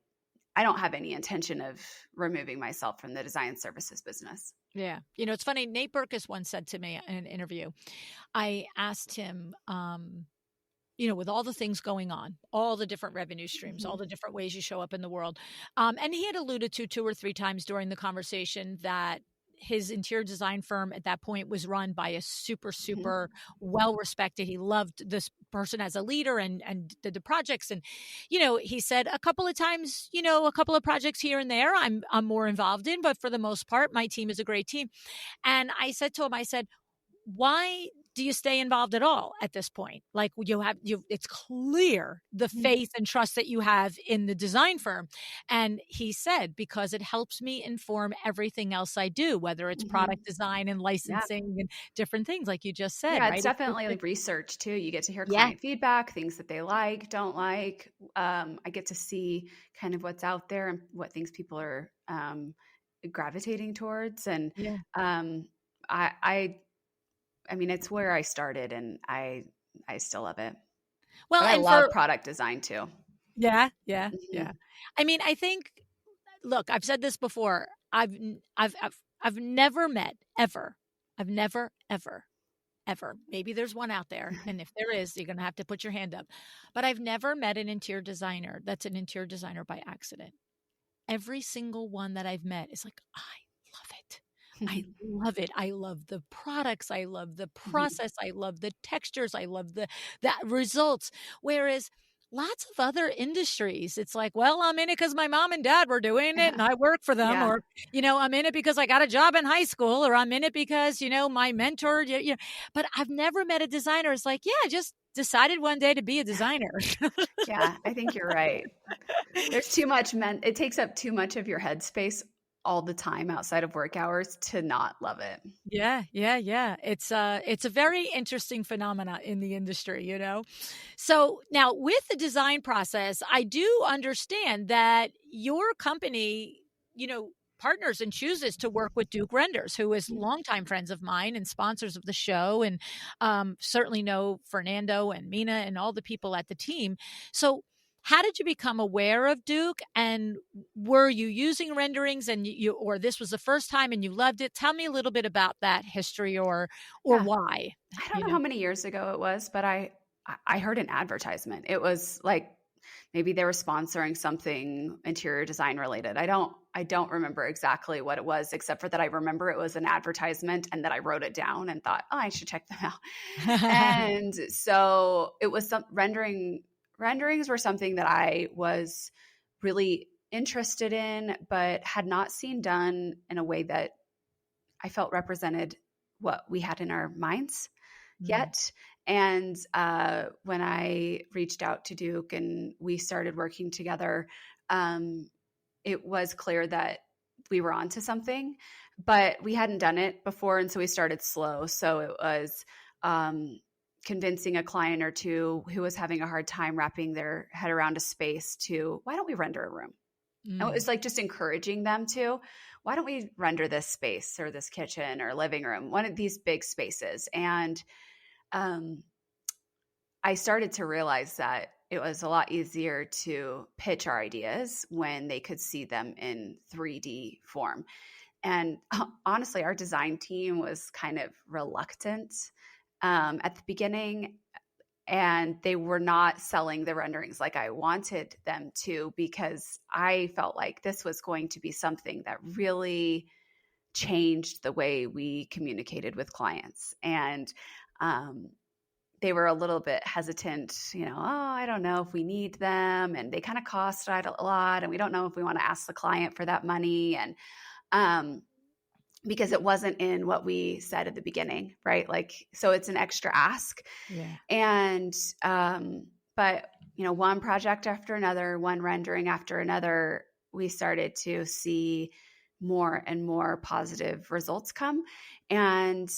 I don't have any intention of removing myself from the design services business. Yeah. It's funny. Nate Berkus once said to me in an interview, I asked him, with all the things going on, all the different revenue streams, all Mhm. the different ways you show up in the world. And he had alluded to 2 or 3 times during the conversation that his interior design firm at that point was run by a super, Mhm. super well respected. He loved this person as a leader and did the projects. And, he said a couple of times, a couple of projects here and there I'm more involved in, but for the most part, my team is a great team. And I said to him, I said, why do you stay involved at all at this point? Like it's clear the Mhm. faith and trust that you have in the design firm. And he said, because it helps me inform everything else I do, whether it's Mhm. product design and Yeah. licensing and different things like you just said, Yeah, it's right? definitely like research too. You get to hear Yeah. client feedback, things that they like, don't like. I get to see kind of what's out there and what things people are gravitating towards. And Yeah. um, I, I, I mean, it's where I started, and I still love it. Well, But I and love for, product design too. yeah, yeah, Mhm. yeah. I mean, I think, look, I've said this before. I've never met ever. I've never, ever. Maybe there's one out there. And if there is, you're going to have to put your hand up. But I've never met an interior designer that's an interior designer by accident. Every single one that I've met is like, I love it. I love it. I love the products. I love the process. I love the textures. I love the results. Whereas lots of other industries, it's like, well, I'm in it because my mom and dad were doing it and I work for them. Yeah. Or, I'm in it because I got a job in high school, or I'm in it because, my mentor, but I've never met a designer. It's like, yeah, I just decided one day to be a designer. Yeah, I think you're right. There's too much it takes up too much of your headspace all the time outside of work hours to not love it. Yeah, yeah, yeah. It's a very interesting phenomena in the industry. So now with the design process, I do understand that your company, partners and chooses to work with Duke Renders, who is Mhm. longtime friends of mine and sponsors of the show, and certainly know Fernando and Mina and all the people at the team. So how did you become aware of Duke, and were you using renderings and or this was the first time and you loved it? Tell me a little bit about that history, or Yeah. why, I don't you know know. how many years ago it was, but I heard an advertisement. It was like maybe they were sponsoring something interior design related. I don't remember exactly what it was, except for that I remember it was an advertisement and that I wrote it down and thought, oh, I should check them out. And so it was renderings were something that I was really interested in, but had not seen done in a way that I felt represented what we had in our minds Mm, yet. And when I reached out to Duke and we started working together, um, it was clear that we were onto something, but we hadn't done it before. And so we started slow. So it was um, convincing a client or two who was having a hard time wrapping their head around a space to, why don't we render a room? And it mm. was like just encouraging them to, why don't we render this space or this kitchen or living room, one of these big spaces? And um, I started to realize that it was a lot easier to pitch our ideas when they could see them in 3D form. And honestly, our design team was kind of reluctant at the beginning, and they were not selling the renderings like I wanted them to, because I felt like this was going to be something that really changed the way we communicated with clients. And um, they were a little bit hesitant, oh, I don't know if we need them. And they kind of cost a lot. And we don't know if we want to ask the client for that money. And um, because it wasn't in what we said at the beginning, right? Like, so it's an extra ask. Yeah. And But, one project after another, one rendering after another, we started to see more and more positive results come. And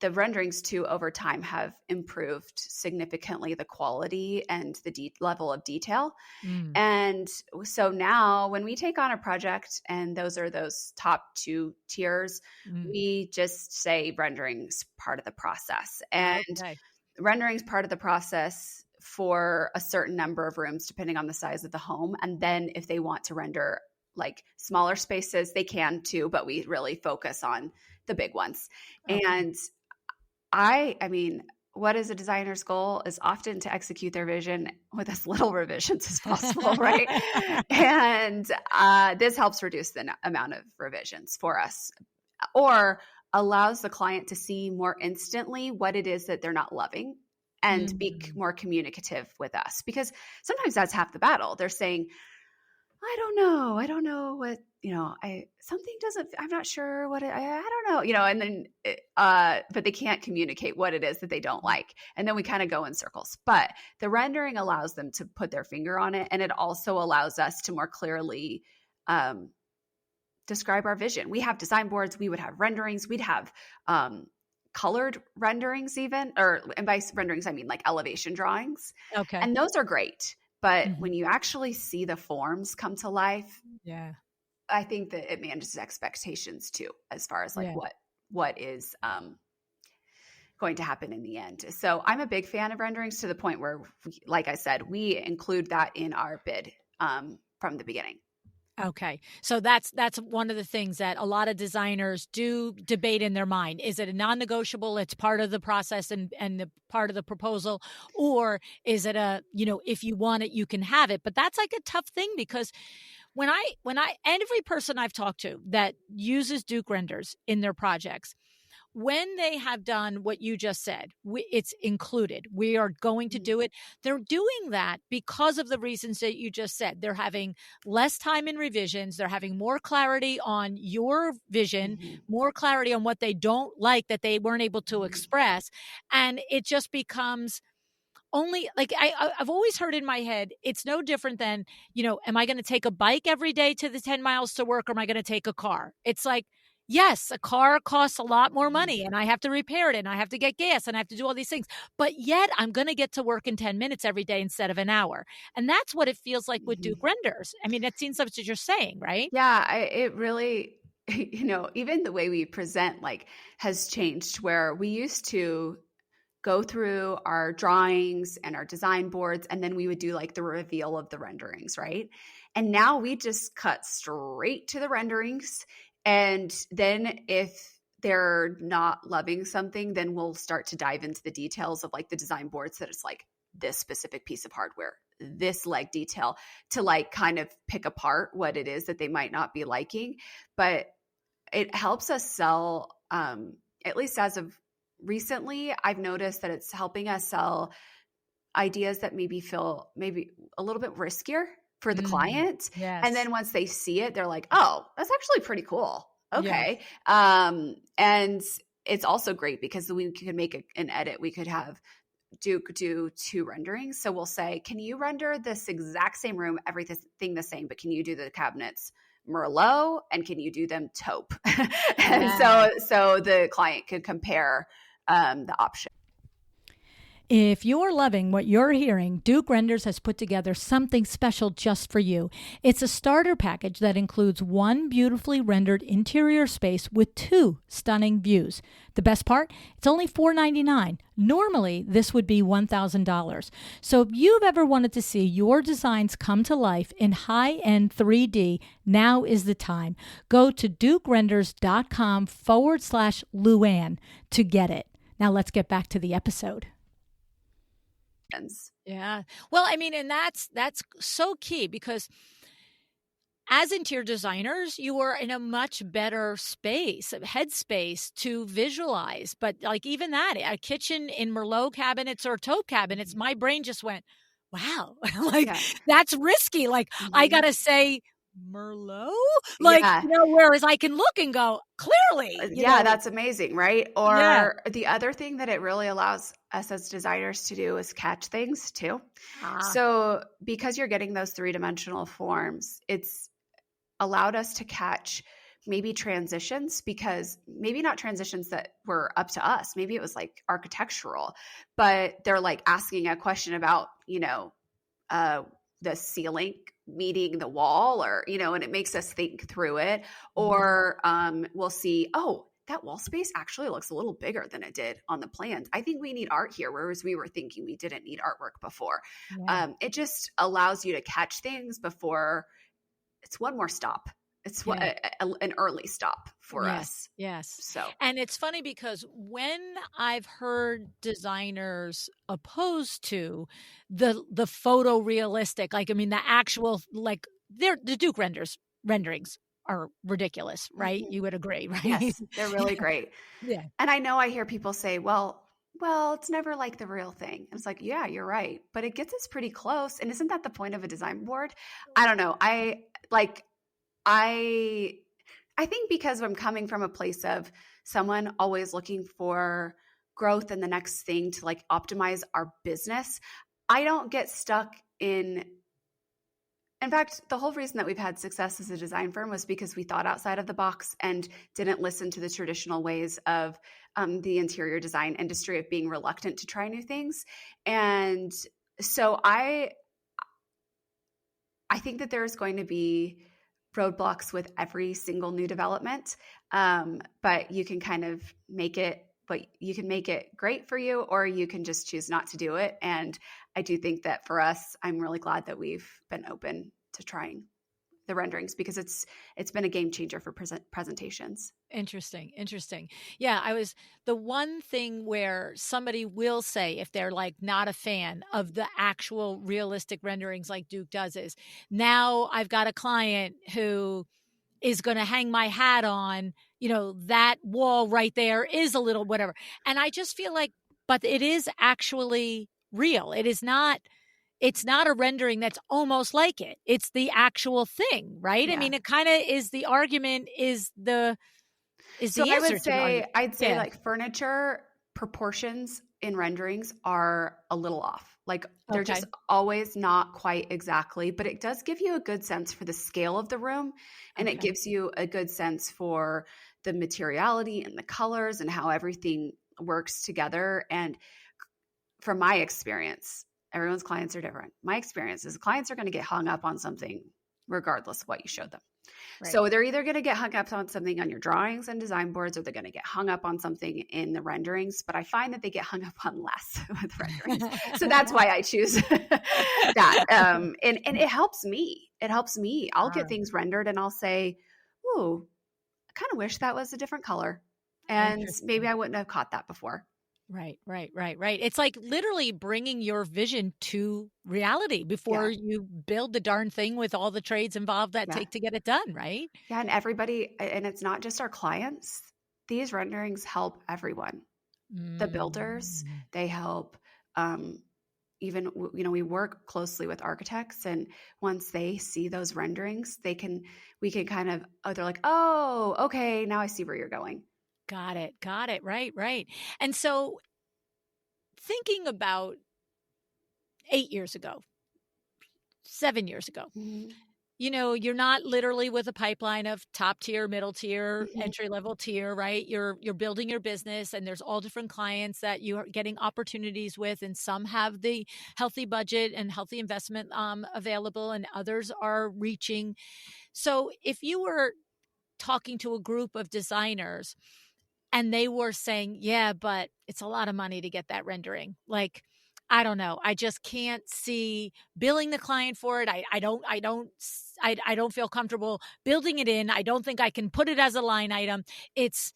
the renderings too, over time, have improved significantly the quality and the level of detail. And so now when we take on a project, and those top 2 tiers, we just say rendering's part of the process. And rendering's part of the process for a certain number of rooms, depending on the size of the home. And then if they want to render like smaller spaces, they can too, but we really focus on the big ones. Okay. And I mean, what is a designer's goal is often to execute their vision with as little revisions as possible, right? And this helps reduce the amount of revisions for us, or allows the client to see more instantly what it is that they're not loving and be more communicative with us. Because sometimes that's half the battle. They're saying, I don't know what, something doesn't, I'm not sure what I don't know, and then, but they can't communicate what it is that they don't like. And then we kind of go in circles, but the rendering allows them to put their finger on it. And it also allows us to more clearly, describe our vision. We have design boards, we would have renderings, we'd have, colored renderings even, and by renderings, I mean like elevation drawings. Okay. And those are great. But when you actually see the forms come to life, I think that it manages expectations too, as far as like what is going to happen in the end. So I'm a big fan of renderings, to the point where, like I said, we include that in our bid from the beginning. Okay. So that's one of the things that a lot of designers do debate in their mind. Is it a non-negotiable? It's part of the process and the part of the proposal, or is it if you want it, you can have it? But that's like a tough thing, because when I every person I've talked to that uses Duke renders in their projects, when they have done what you just said, it's included. We are going to do it. They're doing that because of the reasons that you just said. They're having less time in revisions. They're having more clarity on your vision, more clarity on what they don't like that they weren't able to express. And it just becomes only like I've always heard in my head, it's no different than, am I going to take a bike every day to the 10 miles to work, or am I going to take a car? It's like, yes, a car costs a lot more money, and I have to repair it, and I have to get gas, and I have to do all these things. But yet I'm going to get to work in 10 minutes every day instead of an hour. And that's what it feels like with Duke renders. I mean, it seems like what you're saying, right? Yeah, it really, even the way we present has changed, where we used to go through our drawings and our design boards, and then we would do the reveal of the renderings, right? And now we just cut straight to the renderings. And then if they're not loving something, then we'll start to dive into the details of the design boards, that it's this specific piece of hardware, this leg detail, to kind of pick apart what it is that they might not be liking. But it helps us sell, at least as of recently, I've noticed that it's helping us sell ideas that feel a little bit riskier for the client. Yes. And then once they see it, they're like, oh, that's actually pretty cool. Okay. Yes. And it's also great because we could make an edit. We could have Duke do 2 renderings. So we'll say, can you render this exact same room, everything the same, but can you do the cabinets Merlot, and can you do them taupe? And so the client could compare the option. If you're loving what you're hearing, Duke Renders has put together something special just for you. It's a starter package that includes 1 beautifully rendered interior space with 2 stunning views. The best part? It's only $4.99. Normally, this would be $1,000. So if you've ever wanted to see your designs come to life in high-end 3D, now is the time. Go to dukerenders.com/LuAnn to get it. Now let's get back to the episode. Yeah. Well, I mean, and that's so key, because as interior designers, you are in a much better space, headspace to visualize. But even that, a kitchen in Merlot cabinets or taupe cabinets, my brain just went, wow, that's risky. I got to say Merlot? Like, Yeah. whereas I can look and go, clearly, Yeah, that's amazing, right? Yeah. Or the other thing that it really allows us as designers to do is catch things too. Ah, So because you're getting those three-dimensional forms, it's allowed us to catch maybe transitions, because maybe not transitions that were up to us. Maybe it was like architectural, but they're like asking a question about, uh, the ceiling meeting the wall, or, and it makes us think through it. mhm. Or we'll see, oh, that wall space actually looks a little bigger than it did on the plans. I think we need art here, whereas we were thinking we didn't need artwork before. Yeah. It just allows you to catch things before it's one more stop. It's Yeah. an early stop for Yes, us. yes. So And it's funny because when I've heard designers opposed to the photorealistic, like, I mean, the actual, like, the Duke renderings are ridiculous, right? mhm. You would agree, right? Yes, they're really great. Yeah. And I know I hear people say, well, it's never like the real thing. And it's like, yeah, you're right. But it gets us pretty close. And isn't that the point of a design board? I don't know. I I think because I'm coming from a place of someone always looking for growth and the next thing to like optimize our business, I don't get stuck in fact, the whole reason that we've had success as a design firm was because we thought outside of the box and didn't listen to the traditional ways of the interior design industry of being reluctant to try new things. And so I think that there's going to be roadblocks with every single new development, but you can kind of make it. But you can make it great for you, or you can just choose not to do it. And I do think that for us, I'm really glad that we've been open to trying the renderings, because it's been a game changer for presentations. Interesting. Interesting. Yeah, the one thing where somebody will say, if they're like not a fan of the actual realistic renderings like Duke does, is now I've got a client who is going to hang my hat on, that wall right there is a little whatever. And I just feel like, but it is actually real. It's not a rendering that's almost like it. It's the actual thing, right? I Yeah. mean, it kind of is the argument, is So the I answer would to the say, argument. I'd say Yeah. like furniture proportions in renderings are a little off. Like they're Okay. just always not quite exactly, but it does give you a good sense for the scale of the room. And it Okay. gives you a good sense for the materiality and the colors and how everything works together. And from my experience, everyone's clients are different. My experience is clients are going to get hung up on something regardless of what you showed them. Right. So they're either going to get hung up on something on your drawings and design boards, or they're going to get hung up on something in the renderings. But I find that they get hung up on less with renderings. So that's why I choose that. And it helps me. It helps me. I'll get things rendered and I'll say, ooh, I kind of wish that was a different color. And maybe Interesting. I wouldn't have caught that before. Right, right, right, right. It's like literally bringing your vision to reality Yeah. before you build the darn thing with all the trades involved that Yeah. take to get it done, right? Yeah. And everybody, and it's not just our clients, these renderings help everyone. The builders, Mm. they help. Even, we work closely with architects, and once they see those renderings, we can kind of, they're like, oh, okay, now I see where you're going. Got it. Got it. Right, right. And so thinking about 8 years ago, 7 years ago, Mhm. you're not literally with a pipeline of top tier, middle tier, Mhm. entry level tier, right? You're building your business, and there's all different clients that you are getting opportunities with, and some have the healthy budget and healthy investment available, and others are reaching. So if you were talking to a group of designers and they were saying, yeah, but it's a lot of money to get that rendering. Like, I don't know. I just can't see billing the client for it. I don't feel comfortable building it in. I don't think I can put it as a line item. It's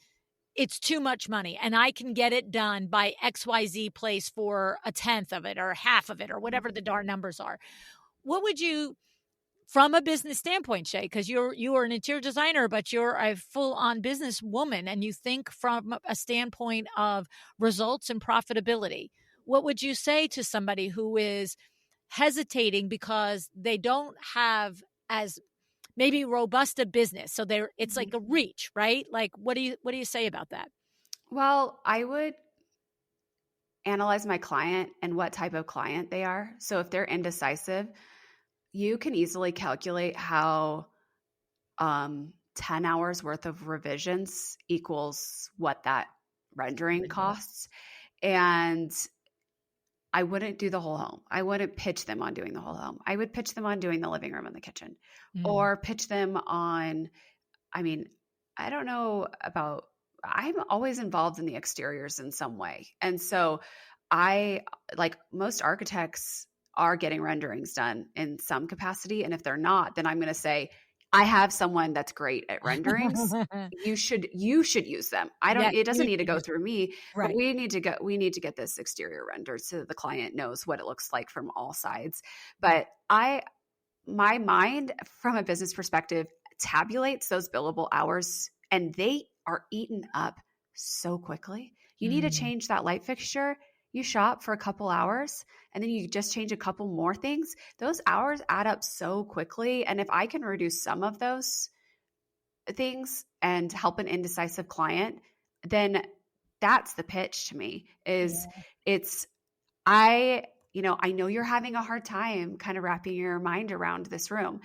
too much money, and I can get it done by XYZ place for a tenth of it or half of it or whatever the darn numbers are. What would you, from a business standpoint, Shea, because you are an interior designer, but you're a full-on business woman, and you think from a standpoint of results and profitability. What would you say to somebody who is hesitating because they don't have as maybe robusta business. So it's like a reach, right? Like, what do you say about that? Well, I would analyze my client and what type of client they are. So if they're indecisive, you can easily calculate how 10 hours worth of revisions equals what that rendering costs. And I wouldn't do the whole home. I wouldn't pitch them on doing the whole home. I would pitch them on doing the living room and the kitchen, or pitch them on, I mean, I don't know about, I'm always involved in the exteriors in some way. And so like most architects are getting renderings done in some capacity. And if they're not, then I'm going to say, I have someone that's great at renderings. You should use them. It doesn't need to go through me, but we need to get this exterior rendered so the client knows what it looks like from all sides. But my mind from a business perspective tabulates those billable hours, and they are eaten up so quickly. You need to change that light fixture. You shop for a couple hours and then you just change a couple more things. Those hours add up so quickly. And if I can reduce some of those things and help an indecisive client, then that's the pitch to me I know you're having a hard time kind of wrapping your mind around this room.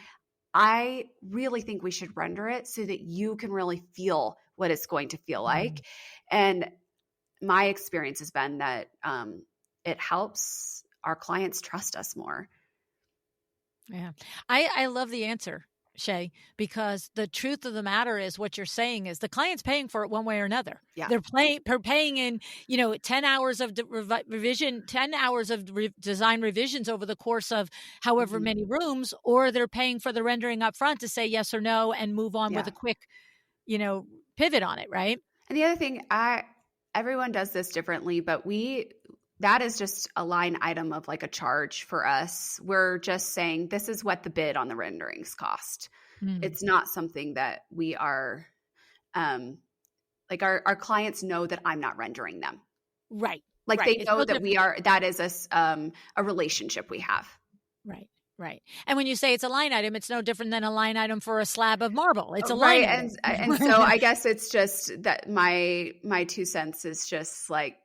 I really think we should render it so that you can really feel what it's going to feel like. And my experience has been that it helps our clients trust us more. Yeah. I love the answer, Shea, because the truth of the matter is what you're saying is the client's paying for it one way or another. Yeah. They're paying in, 10 hours of revision, 10 hours of design revisions over the course of however many rooms, or they're paying for the rendering up front to say yes or no and move on with a quick, pivot on it. Right. And the other thing, everyone does this differently, but that is just a line item of like a charge for us. We're just saying this is what the bid on the renderings cost. It's not something that we are, like our clients know that I'm not rendering them. Right. Like they know that that is a relationship we have. Right. Right. And when you say it's a line item, it's no different than a line item for a slab of marble. It's a line item. And so I guess it's just that my 2 cents is just like,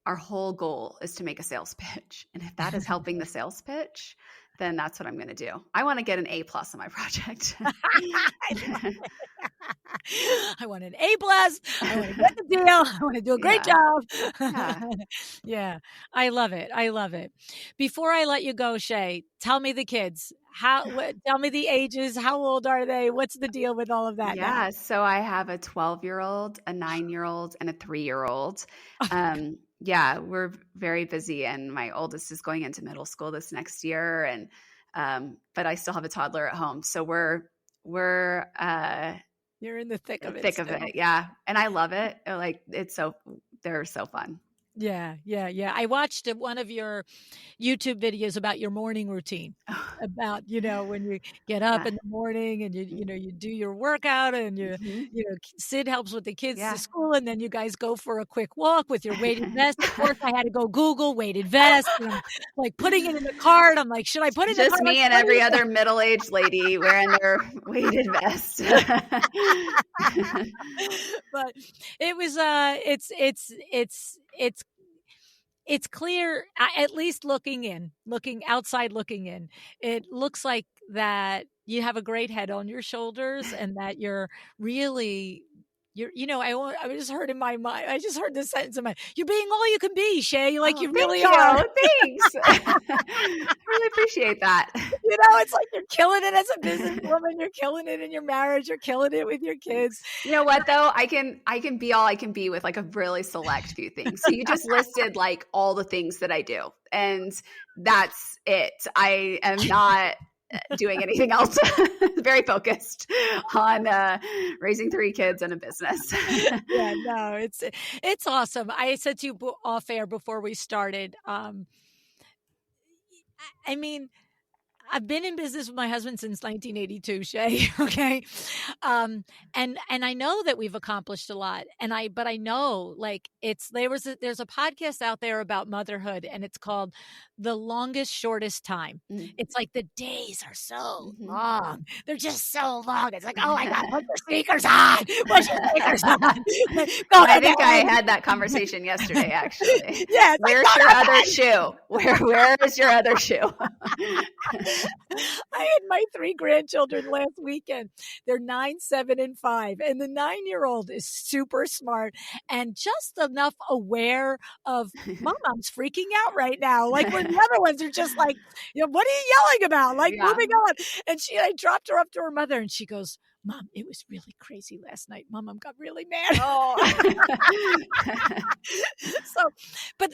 our whole goal is to make a sales pitch. And if that is helping the sales pitch, then that's what I'm going to do. I want to get an A+ on my project. I want an A+. I want to get the deal. I want to do a great job. Yeah. I love it. I love it. Before I let you go, Shea, tell me the kids. Tell me the ages. How old are they? What's the deal with all of that? Yeah. Now? So I have a 12-year-old, a 9-year-old, and a 3-year-old. Yeah, we're very busy, and my oldest is going into middle school this next year, and but I still have a toddler at home, so we're you're in the thick of it. Thick of it, yeah, and I love it. Like they're so fun. Yeah. I watched one of your YouTube videos about your morning routine, about, when you get up in the morning and you do your workout and Sid helps with the kids to school, and then you guys go for a quick walk with your weighted vest. Of course, I had to go Google weighted vest, and I'm like putting it in the cart. I'm like, should I put it in the cart? Just me and every other middle-aged lady wearing their weighted vest. But it was it's clear, at least looking outside looking in, it looks like that you have a great head on your shoulders and that you're really, I just heard in my mind, I just heard this sentence in my, you're being all you can be, Shea, like you really are. Thanks. I really appreciate that. It's like you're killing it as a businesswoman. You're killing it in your marriage. You're killing it with your kids. You know what though? I can be all I can be with like a really select few things. So you just listed like all the things that I do, and that's it. I am not doing anything else. Very focused on raising 3 kids and a business. Yeah, no, it's awesome. I said to you off air before we started. I mean, I've been in business with my husband since 1982, Shea. Okay. And I know that we've accomplished a lot. But I know like there's a podcast out there about motherhood, and it's called The Longest Shortest Time. Mm. It's like the days are so Mhm. long. They're just so long. It's like, oh my God, put your sneakers on. Put your sneakers on. Go I to think I bed. had that conversation yesterday, actually. Yeah, it's like, Where's go your to other bed. shoe? Where is your other shoe? I had my 3 grandchildren last weekend. They're 9, 7, and 5. And the 9-year-old is super smart and just enough aware of, Mom, I'm freaking out right now. Like when the other ones are just like, what are you yelling about? Like, Yeah. moving on. And I dropped her up to her mother, and she goes, Mom, it was really crazy last night. Mom got really mad. Oh. So, but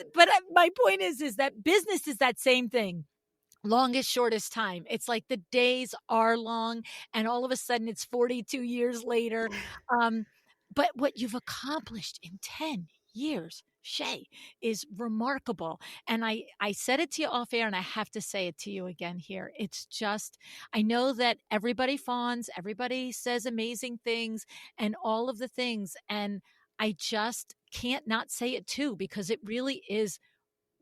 my point is that business is that same thing. Longest, shortest time. It's like the days are long, and all of a sudden it's 42 years later. But what you've accomplished in 10 years, Shea, is remarkable. And I said it to you off air, and I have to say it to you again here. It's just, I know that everybody fawns, everybody says amazing things and all of the things. And I just can't not say it too, because it really is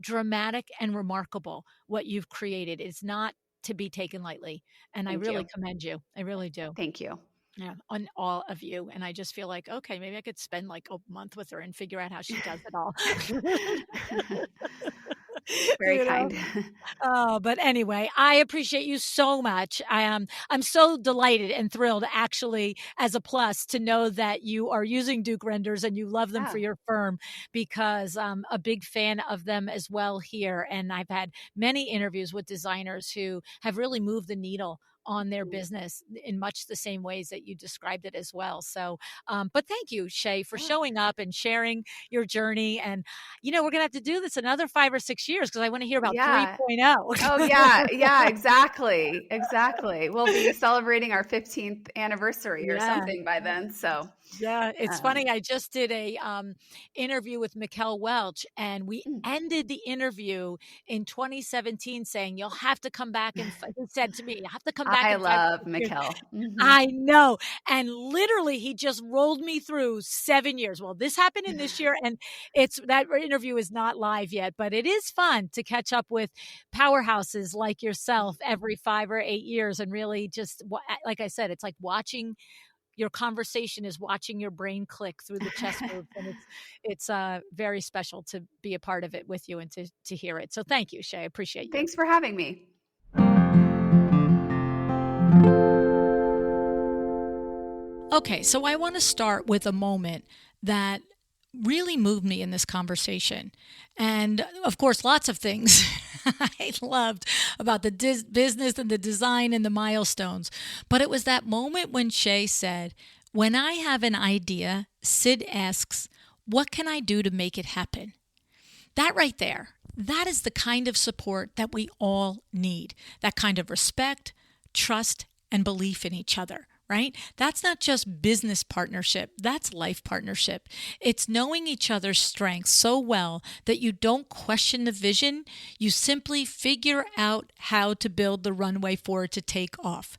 dramatic and remarkable what you've created. It's not to be taken lightly. And I Thank really you. commend you. I really do. Thank you. Yeah, on all of you. And I just feel like, okay, maybe I could spend like a month with her and figure out how she does it all. Very You know? kind. Oh, but anyway, I appreciate you so much. I'm so delighted and thrilled, actually, as a plus, to know that you are using Duke renders and you love them for Yeah. your firm, because I'm a big fan of them as well here. And I've had many interviews with designers who have really moved the needle on their business in much the same ways that you described it as well. So, but thank you, Shea, for Yeah. showing up and sharing your journey. And we're going to have to do this another 5 or 6 years, because I want to hear about Yeah. 3.0. Oh, yeah. Yeah, exactly. Exactly. We'll be celebrating our 15th anniversary or Yeah. something by then. So, Yeah, it's um, funny. I just did a interview with Mikkel Welch, and we mm. ended the interview in 2017 saying, "You'll have to come back." And he said to me, "You have to come back I in 5 love or 6 years." Mikkel. Mhm. I know. And literally he just rolled me through 7 years. Well, this happened in this year, and that interview is not live yet, but it is fun to catch up with powerhouses like yourself every 5 or 8 years, and really just, like I said, it's like watching your conversation is watching your brain click through the chess moves, and it's very special to be a part of it with you and to hear it. So thank you, Shea. I appreciate you. Thanks for having me. Okay, so I want to start with a moment that really moved me in this conversation. And of course, lots of things I loved about the business and the design and the milestones. But it was that moment when Shea said, "When I have an idea, Sid asks, 'What can I do to make it happen?'" That right there, that is the kind of support that we all need. That kind of respect, trust, and belief in each other. Right? That's not just business partnership. That's life partnership. It's knowing each other's strengths so well that you don't question the vision. You simply figure out how to build the runway for it to take off.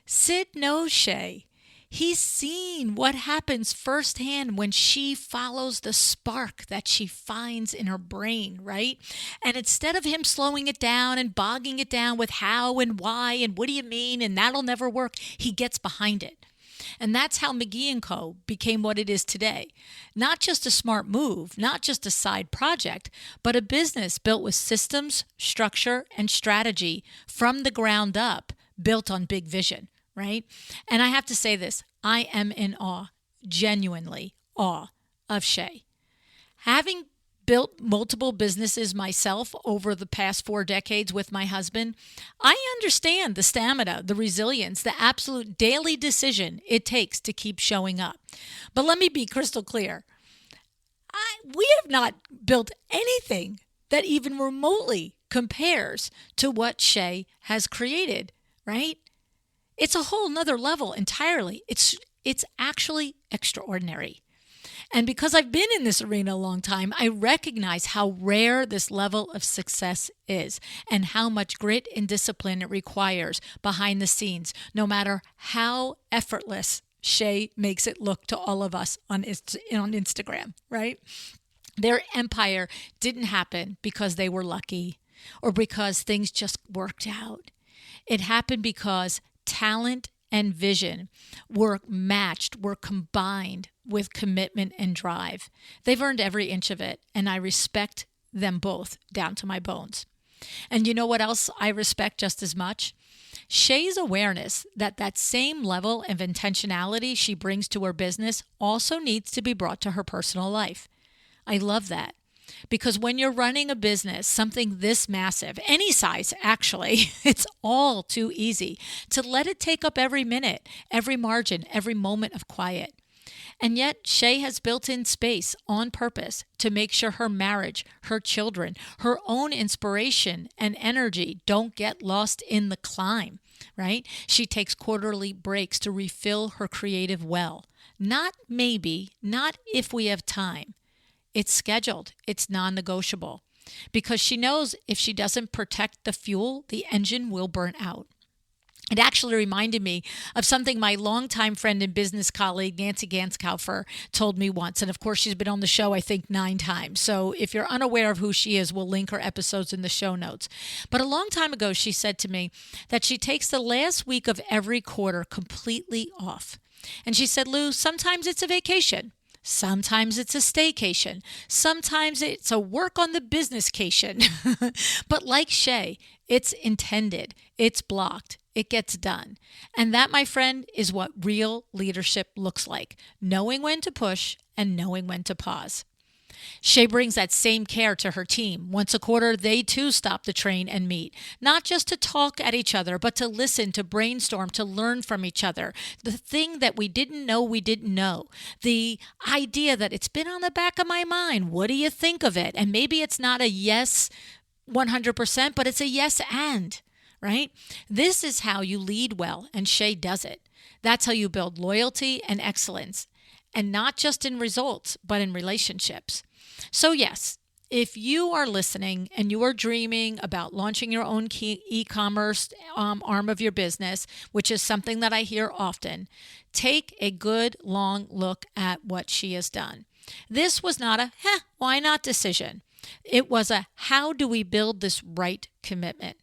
Sid knows Shea. He's seen what happens firsthand when she follows the spark that she finds in her brain, right? And instead of him slowing it down and bogging it down with how and why and what do you mean and that'll never work, he gets behind it. And that's how McGee Co. became what it is today. Not just a smart move, not just a side project, but a business built with systems, structure, and strategy from the ground up, built on big vision. Right? And I have to say this, I am in awe, genuinely awe of Shea. Having built multiple businesses myself over the past 4 decades with my husband, I understand the stamina, the resilience, the absolute daily decision it takes to keep showing up. But let me be crystal clear. We have not built anything that even remotely compares to what Shea has created, right? It's a whole nother level entirely. It's actually extraordinary. And because I've been in this arena a long time, I recognize how rare this level of success is and how much grit and discipline it requires behind the scenes, no matter how effortless Shea makes it look to all of us on Instagram, right? Their empire didn't happen because they were lucky or because things just worked out. It happened because talent and vision were matched, were combined with commitment and drive. They've earned every inch of it, and I respect them both down to my bones. And you know what else I respect just as much? Shea's awareness that that same level of intentionality she brings to her business also needs to be brought to her personal life. I love that. Because when you're running a business, something this massive, any size actually, it's all too easy to let it take up every minute, every margin, every moment of quiet. And yet Shea has built in space on purpose to make sure her marriage, her children, her own inspiration and energy don't get lost in the climb, right? She takes quarterly breaks to refill her creative well. Not maybe, not if we have time. It's scheduled. It's non-negotiable because she knows if she doesn't protect the fuel, the engine will burn out. It actually reminded me of something my longtime friend and business colleague, Nancy Ganskaufer, told me once. And of course, she's been on the show, I think, 9 times. So if you're unaware of who she is, we'll link her episodes in the show notes. But a long time ago, she said to me that she takes the last week of every quarter completely off. And she said, Lou, sometimes it's a vacation. Sometimes it's a staycation. Sometimes it's a work on the businesscation. But like Shea, it's intended. It's blocked. It gets done. And that, my friend, is what real leadership looks like. Knowing when to push and knowing when to pause. Shea brings that same care to her team. Once a quarter, they too stop the train and meet. Not just to talk at each other, but to listen, to brainstorm, to learn from each other. The thing that we didn't know. The idea that it's been on the back of my mind. What do you think of it? And maybe it's not a yes 100%, but it's a yes and, right? This is how you lead well, and Shea does it. That's how you build loyalty and excellence. And not just in results, but in relationships. So yes, if you are listening and you are dreaming about launching your own e-commerce arm of your business, which is something that I hear often, take a good long look at what she has done. This was not a, why not decision. It was a, how do we build this right commitment?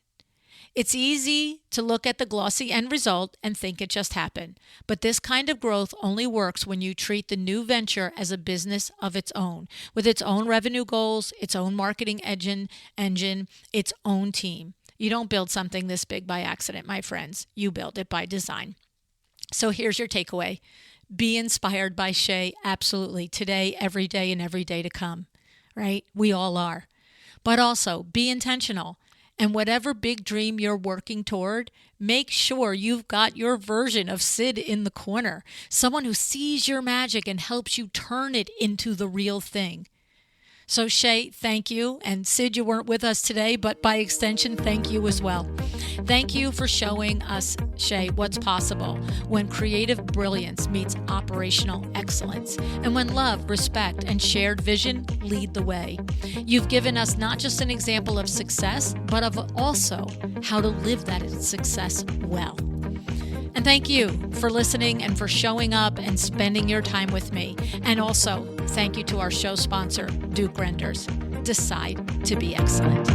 It's easy to look at the glossy end result and think it just happened. But this kind of growth only works when you treat the new venture as a business of its own, with its own revenue goals, its own marketing engine, its own team. You don't build something this big by accident, my friends. You build it by design. So here's your takeaway. Be inspired by Shea, absolutely, today, every day, and every day to come, right? We all are. But also, be intentional. And whatever big dream you're working toward, make sure you've got your version of Sid in the corner, someone who sees your magic and helps you turn it into the real thing. So Shea, thank you. And Sid, you weren't with us today, but by extension, thank you as well. Thank you for showing us, Shea, what's possible when creative brilliance meets operational excellence, and when love, respect, and shared vision lead the way. You've given us not just an example of success, but of also how to live that success well. And thank you for listening and for showing up and spending your time with me. And also, thank you to our show sponsor, Duke Renders. Decide to be excellent.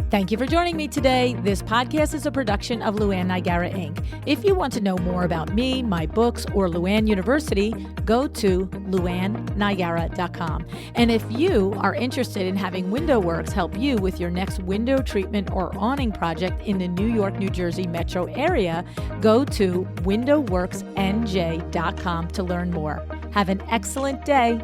Thank you for joining me today. This podcast is a production of LuAnn Nigara, Inc. If you want to know more about me, my books, or LuAnn University, go to LuAnnNigara.com. And if you are interested in having WindowWorks help you with your next window treatment or awning project in the New York, New Jersey metro area, go to WindowWorksNJ.com to learn more. Have an excellent day.